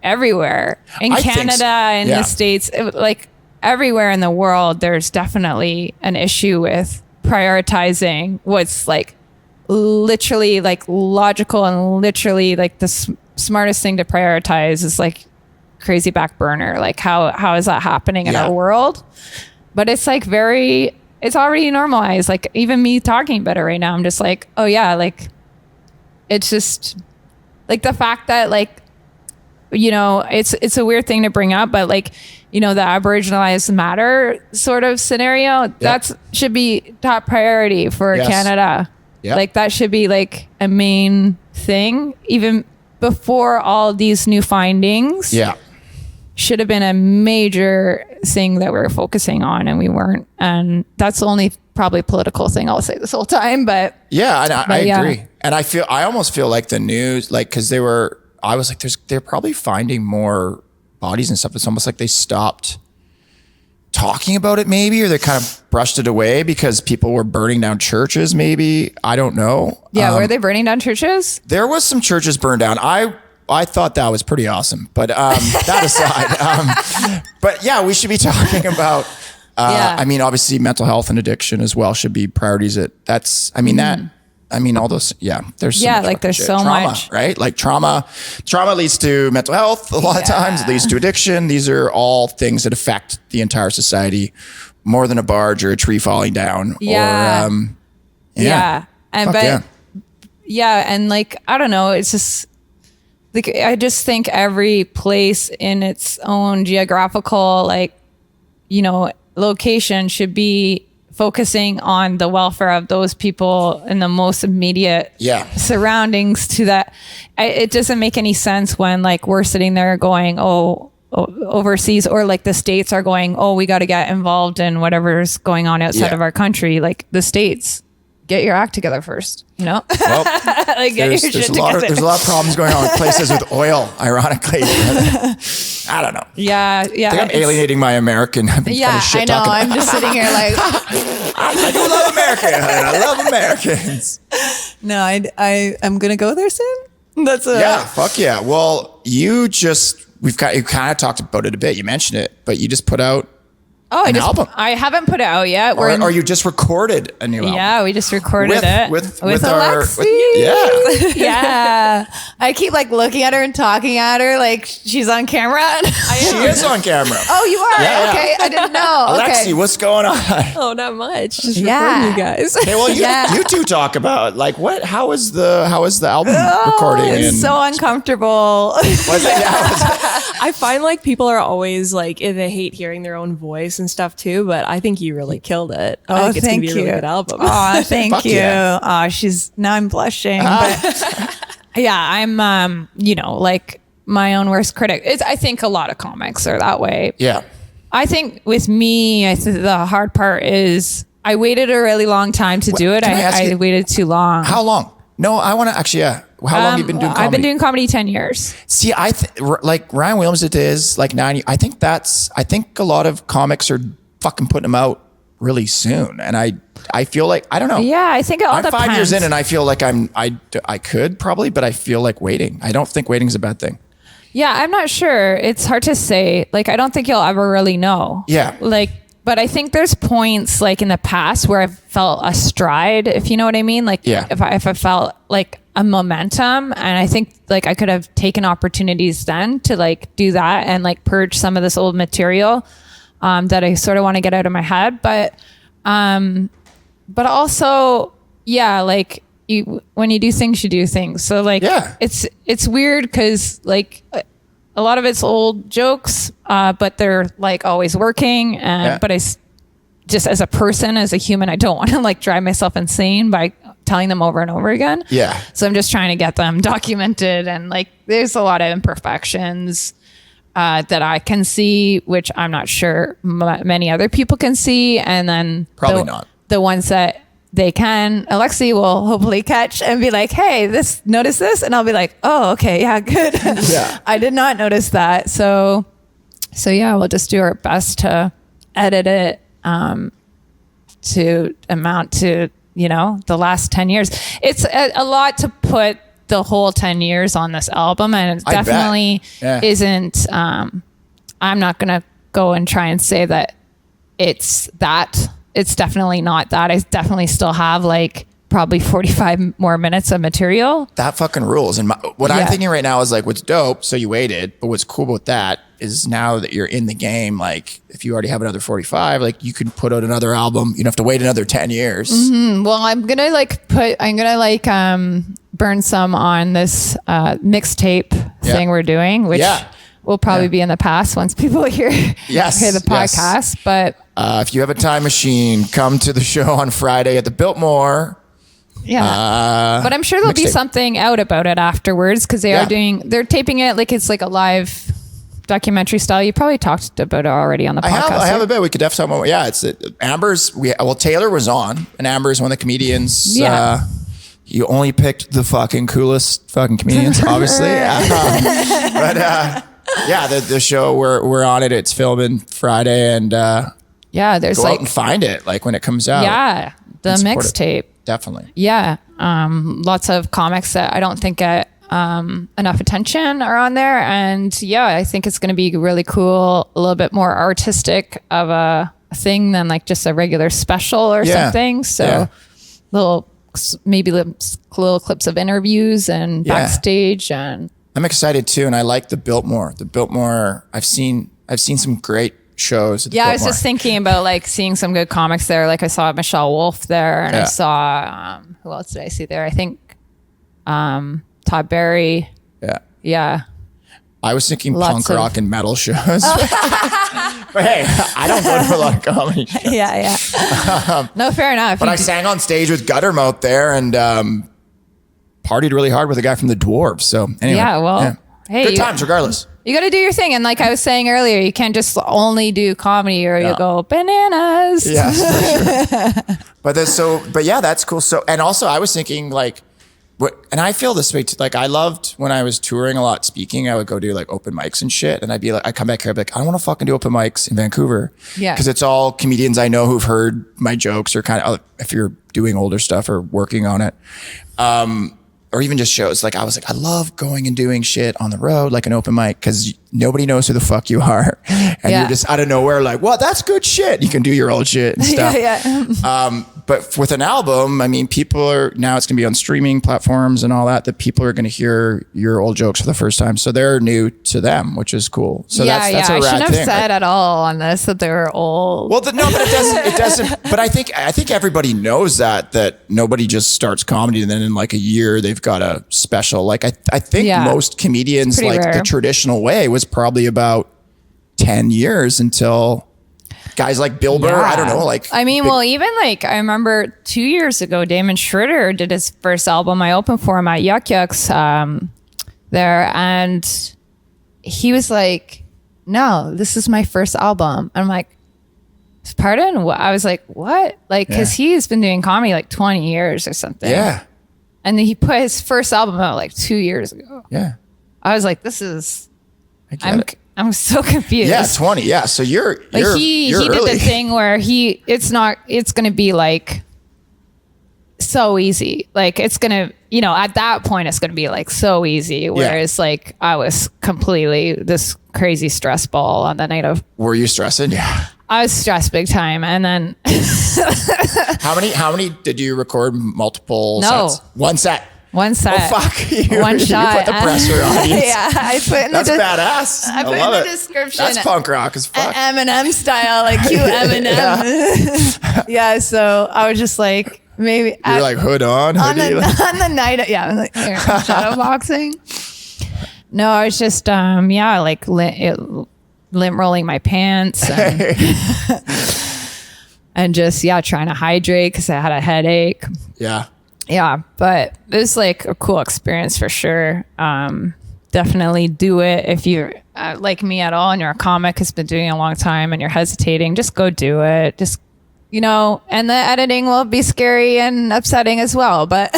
everywhere in Canada, in the States, like everywhere in the world, there's definitely an issue with prioritizing what's like literally like logical and literally like the smartest thing to prioritize is like crazy back burner. Like how is that happening in our world? But it's like it's already normalized. Like even me talking about it right now, I'm just like, oh yeah, like it's just like the fact that like, it's a weird thing to bring up, but like, the Aboriginal Lives Matter sort of scenario, that should be top priority for Canada. Yep. Like that should be like a main thing, even before all these new findings. Yeah. Should have been a major thing that we're focusing on, and we weren't. And that's the only probably political thing I'll say this whole time. But yeah, and I agree. And I almost feel like the news, like, because I was like, they're probably finding more bodies and stuff. It's almost like they stopped talking about it maybe, or they kind of brushed it away because people were burning down churches maybe. I don't know. Yeah, were they burning down churches? There was some churches burned down. I thought that was pretty awesome. But that aside, but yeah, we should be talking about, I mean, obviously mental health and addiction as well should be priorities. All those, there's so much like there's shit. So trauma, much, right? Like trauma leads to mental health a lot of times. It leads to addiction. These are all things that affect the entire society more than a barge or a tree falling down. Yeah. Or, and like, I don't know. It's just like, I just think every place in its own geographical, like, location should be focusing on the welfare of those people in the most immediate surroundings to that. It doesn't make any sense when like we're sitting there going, overseas, or like the States are going, we got to get involved in whatever's going on outside of our country. Like the States, get your act together first, Well, like there's a lot of problems going on with places with oil, ironically. I don't know. Yeah. I think I'm alienating my American. I know. I'm just sitting here like, I do love America. I love Americans. No, I'm gonna go there soon. That's fuck yeah. Well, you kind of talked about it a bit. You mentioned it, but you just put out an album. I haven't put it out yet. Or you just recorded a new album? Yeah, we just recorded it with Alexi. Yeah. I keep like looking at her and talking at her like she's on camera. She is on camera. Oh, you are? Yeah, okay, I didn't know. Alexi, what's going on? Oh, not much. Just recording you guys. Okay, well, you two talk about like how is the album recording? It's so uncomfortable. I find like people are always like, they hate hearing their own voice and stuff too, but I think you really killed it. I think it's gonna be a really good album. Oh, thank you. Yeah. Now I'm blushing. But yeah, I'm like my own worst critic. I think a lot of comics are that way. Yeah. I think with me, I think the hard part is I waited a really long time to do it. I waited too long. How long? No, I want to actually, yeah. How long have you been doing comedy? I've been doing comedy 10 years. See, like Ryan Williams, it is like 90. I think a lot of comics are fucking putting them out really soon. And I feel like, I don't know. Yeah, I think it all depends. I'm 5 years in and I feel like I could probably, but I feel like waiting. I don't think waiting is a bad thing. Yeah, I'm not sure. It's hard to say. Like, I don't think you'll ever really know. Yeah. Like, but I think there's points like in the past where I've felt a stride, if you know what I mean. Like, if I felt like a momentum, and I think like I could have taken opportunities then to like do that and like purge some of this old material that I sort of want to get out of my head. But also, yeah, like when you do things, you do things. So like, it's weird because like a lot of it's old jokes, but they're like always working. But I just as a person, as a human, I don't want to like drive myself insane by telling them over and over again. Yeah. So I'm just trying to get them documented, and like there's a lot of imperfections that I can see, which I'm not sure many other people can see. And then probably not the ones that they can, Alexi will hopefully catch and be like, hey, notice this. And I'll be like, oh, okay. Yeah, good. Yeah. I did not notice that. So yeah, we'll just do our best to edit it to amount to, the last 10 years. It's a lot to put the whole 10 years on this album. And it definitely isn't, I'm not going to go and try and say that it's that. It's definitely not that. I definitely still have like probably 45 more minutes of material. That fucking rules. And what I'm thinking right now is like, what's dope. So you waited, but what's cool about that is now that you're in the game, like if you already have another 45, like you can put out another album. You don't have to wait another 10 years. Mm-hmm. Well, I'm going to burn some on this mixtape thing we're doing, which will probably be in the past once people hear the podcast. But if you have a time machine, come to the show on Friday at the Biltmore. Yeah. But I'm sure there'll be something out about it afterwards because they're taping it like it's like a live documentary style. You probably talked about it already on the podcast. I have a bit. We could definitely talk about it's Amber's. Taylor was on, and Amber's one of the comedians. Yeah. You only picked the fucking coolest fucking comedians, obviously. The show we're on it. It's filming Friday, and there's go out and find it like when it comes out. Yeah, the mixtape. Definitely. Yeah, lots of comics that I don't think get enough attention are on there, and I think it's going to be really cool. A little bit more artistic of a thing than like just a regular special or something. So little clips of interviews and backstage, and I'm excited too, and I like the Biltmore. The Biltmore, I've seen some great shows. I was just thinking about like seeing some good comics there. Like I saw Michelle Wolf there, and I saw who else did I see there? I think Todd Barry. Yeah. I was thinking punk rock and metal shows. But hey, I don't go to a lot of comedy shows. Yeah. No, fair enough. But I sang on stage with Guttermouth there and partied really hard with a guy from the Dwarves. So anyway. Hey, good times regardless. You got to do your thing. And like I was saying earlier, you can't just only do comedy or you'll go bananas. Yes, for sure. But that's cool. So, and also I was thinking like, and I feel this way too. Like I loved when I was touring a lot, speaking, I would go do like open mics and shit. And I'd be like, I come back here, I'd be like, I want to fucking do open mics in Vancouver. Yeah. Cause it's all comedians I know who've heard my jokes or kind of, if you're doing older stuff or working on it. Or even just shows. Like I was like, I love going and doing shit on the road, like an open mic, because nobody knows who the fuck you are, and you're just out of nowhere, like, well, that's good shit. You can do your old shit and stuff. But with an album, I mean, people are now it's gonna be on streaming platforms and all that. That people are gonna hear your old jokes for the first time, so they're new to them, which is cool. So that's a rad thing. I shouldn't have said at all on this that they were old. Well, no, but it doesn't. But I think everybody knows that nobody just starts comedy and then in like a year they've got a special. Like I think most comedians like rare. The traditional way was probably about 10 years until guys like Bill Burr, I don't know, like I mean, even like I remember 2 years ago, Damon Schroeder did his first album. I opened for him at Yuck Yucks there, and he was like, no, this is my first album. I'm like, pardon? I was like, what? Like, because he's been doing comedy like 20 years or something. Yeah. And then he put his first album out like 2 years ago. Yeah. I was like, I'm so confused. Yeah, 20. Yeah. So he did the thing where it's going to be like so easy. Like it's going to, at that point it's going to be like so easy. Whereas like I was completely this crazy stress ball on the night of. Were you stressing? Yeah. I was stressed big time. And then. How many did you record multiple sets? One set. One set. Oh, fuck you. One shot. You put the pressure on you. Yeah. I put in That's badass. I put in the description. That's punk rock as fuck. Eminem style, like cue Eminem. Yeah. So I was just like, maybe. You're like hood on the night. I'm like shadow boxing. No, I was just, like limp rolling my pants and just, trying to hydrate because I had a headache. Yeah. Yeah, but it was like a cool experience for sure. Definitely do it if you're like me at all and you're a comic who's been doing it a long time and you're hesitating. Just go do it. Just, and the editing will be scary and upsetting as well, but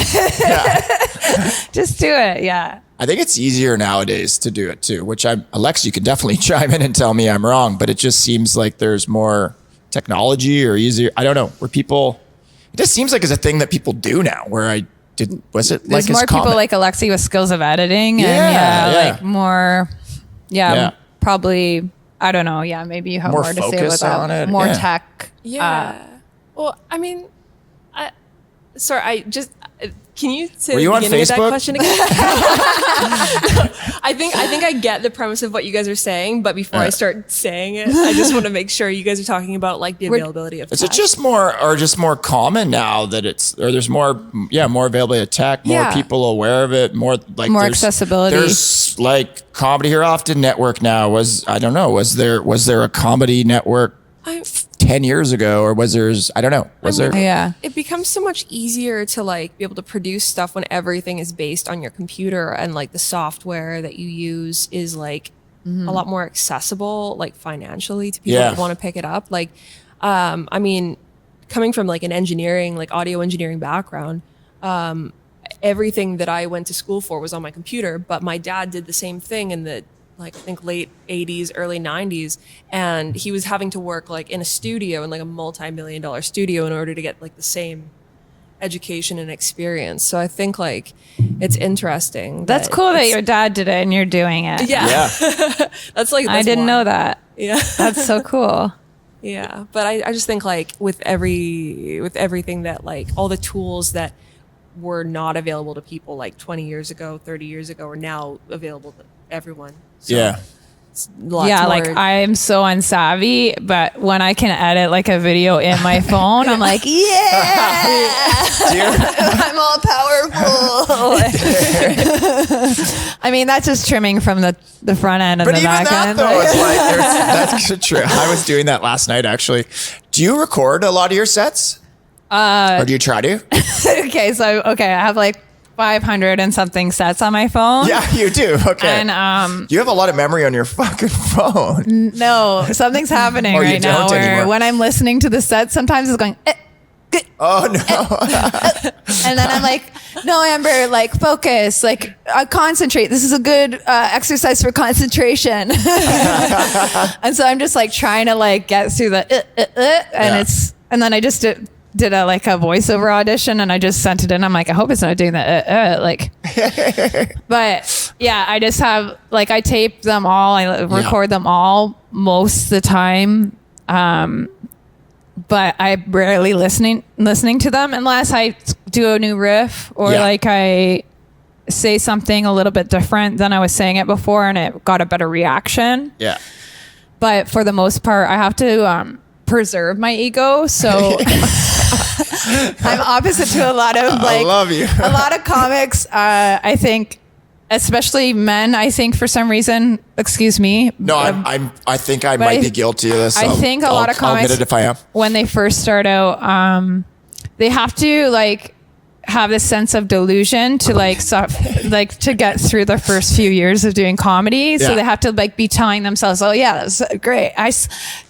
just do it. Yeah. I think it's easier nowadays to do it too, which Alex, you can definitely chime in and tell me I'm wrong, but it just seems like there's more technology or easier. I don't know where people... It just seems like it's a thing that people do now was it there's like more people like Alexi with skills of editing like more probably I don't know maybe you have more to say with that more tech well I mean can you say were you the on beginning Facebook? Of that question again? I think I get the premise of what you guys are saying, but before I start saying it, I just want to make sure you guys are talking about like the availability of tech. Is it just more common now that there's more availability of tech, more people aware of it, more accessibility. There's like Comedy Here Often network now. Was there a comedy network 10 years ago, or was there? I don't know. There? Yeah. It becomes so much easier to like be able to produce stuff when everything is based on your computer and like the software that you use is like a lot more accessible, like financially to people that want to pick it up. Like, I mean, coming from like an engineering, like audio engineering background, everything that I went to school for was on my computer, but my dad did the same thing in the like I think late 80s, early 90s. And he was having to work like in a studio, in like a multi-million-dollar studio in order to get like the same education and experience. So I think like it's interesting. That's cool that your dad did it and you're doing it. Yeah. I didn't know that. Yeah. That's so cool. Yeah. But I just think like with everything that like all the tools that were not available to people like 20 years ago, 30 years ago are now available to everyone. So like I'm so unsavvy, but when I can edit like a video in my phone, I'm like, I'm all powerful. I mean, that's just trimming from the front end and the back end. Though, it's like, that's true. I was doing that last night, actually. Do you record a lot of your sets? Or do you try to? I have like 500 and something sets on my phone. Yeah, you do. Okay. And you have a lot of memory on your fucking phone. No, something's happening right now where when I'm listening to the set, sometimes it's going, oh no. And then I'm like, no, Amber, like focus, like concentrate. This is a good exercise for concentration. And so I'm just like trying to like get through the and then I just did a voiceover audition and I just sent it in. I'm like, I hope it's not doing that. But yeah, I just have like, I tape them all. I record them all most of the time. But I rarely listening to them unless I do a new riff or like I say something a little bit different than I was saying it before and it got a better reaction. Yeah. But for the most part, I have to preserve my ego. So I'm opposite to a lot of I love you. a lot of comics. I think, especially men, I think for some reason, excuse me. No, I think I might be guilty of this. I think a lot of comics, I'll admit it if I am. When they first start out, they have to like have this sense of delusion to like like to get through the first few years of doing comedy. So they have to like be telling themselves, oh yeah, that was great.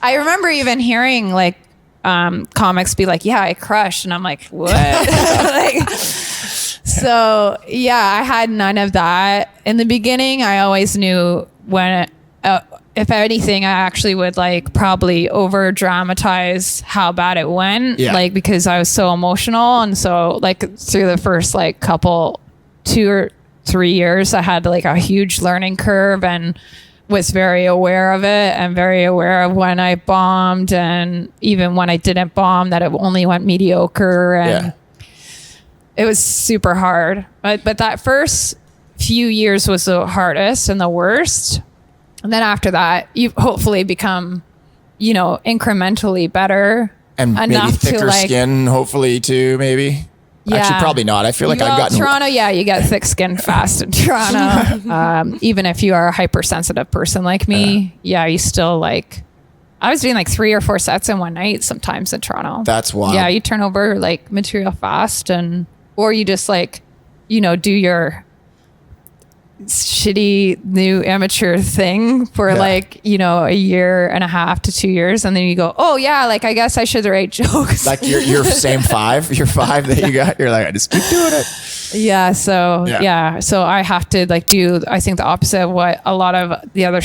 I remember even hearing like comics be like, yeah, I crushed. And I'm like, what? Like, so yeah, I had none of that. In the beginning, I always knew when, if anything, I actually would like probably over dramatize how bad it went, like because I was so emotional. And so like through the first like couple 2 or 3 years, I had like a huge learning curve and was very aware of it and very aware of when I bombed and even when I didn't bomb that it only went mediocre. And it was super hard. But that first few years was the hardest and the worst. And then after that, you hopefully become, you know, incrementally better. And maybe thicker skin, hopefully, too, maybe. Yeah. Actually, probably not. I feel like I've gotten... Toronto, you get thick skin fast in Toronto. Even if you are a hypersensitive person like me, you still like... I was doing like 3 or 4 sets in one night sometimes in Toronto. That's wild. Yeah, you turn over like material fast or you just like, you know, do your shitty new amateur thing for like, you know, 1.5 years to 2 years. And then you go, oh yeah, like I guess I should write jokes. Like your same 5, your 5 that you got, you're like, I just keep doing it. Yeah. So so I have to like do, I think the opposite of what a lot of the other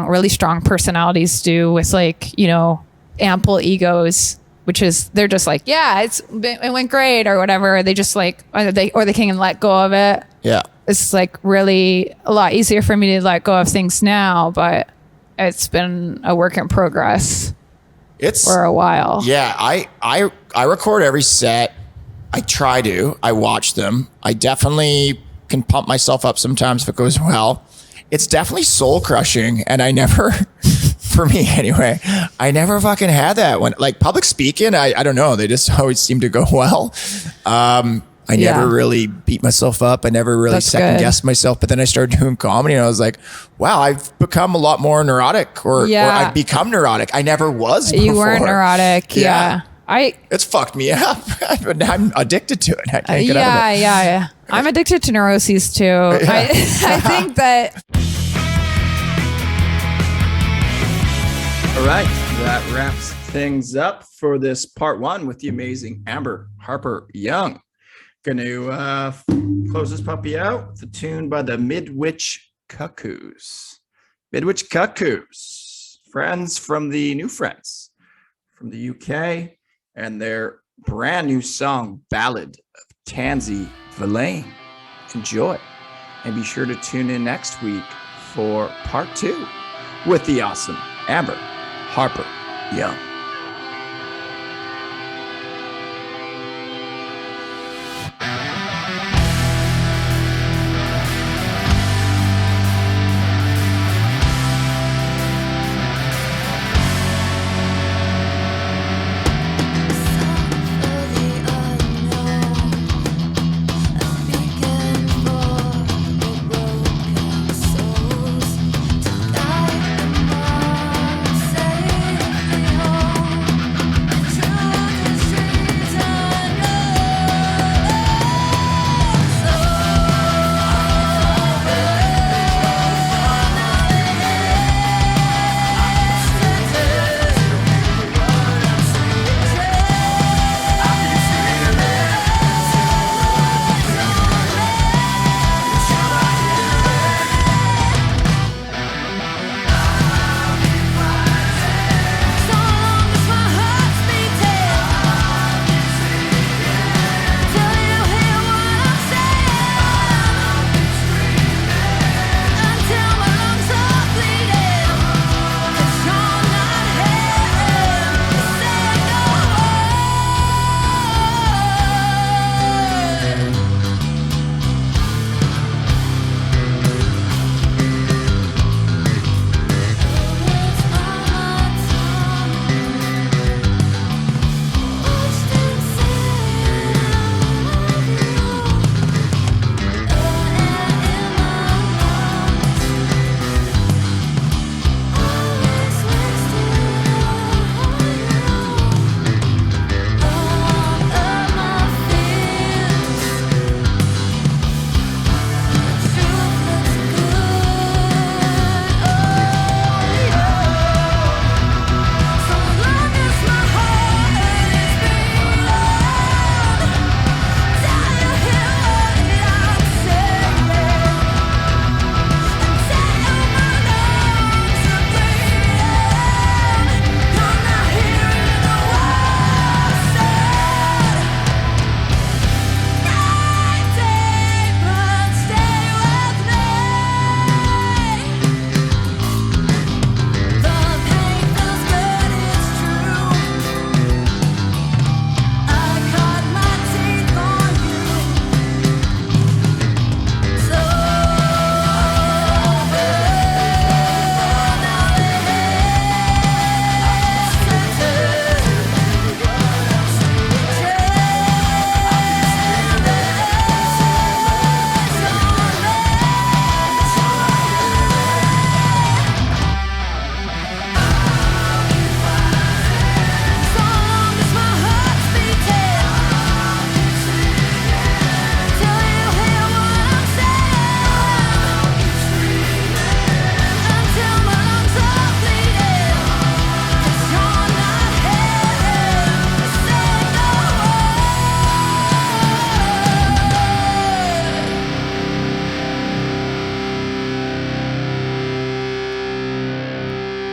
really strong personalities do with like, you know, ample egos, which is they're just like, yeah, it went great or whatever. They just like, or they can let go of it. Yeah. It's like really a lot easier for me to let go of things now, but it's been a work in progress for a while. Yeah. I record every set. I try to. I watch them. I definitely can pump myself up sometimes if it goes well. It's definitely soul crushing. And I never, for me anyway, I never fucking had that when like public speaking. I don't know. They just always seem to go well. I never really beat myself up. I never really second guessed myself. But then I started doing comedy and I was like, wow, I've become a lot more neurotic or I've become neurotic. I never was before. You weren't neurotic. Yeah. It's fucked me up. I'm addicted to it. I can't get out of it. Yeah. I'm addicted to neuroses too. I think that. All right. That wraps things up for this part 1 with the amazing Amber Harper-Young. Gonna close this puppy out with a tune by the Midwich Cuckoos. Midwich Cuckoos, friends from the UK, and their brand new song, Ballad of Tansy Villain. Enjoy. And be sure to tune in next week for part 2 with the awesome Amber Harper-Young.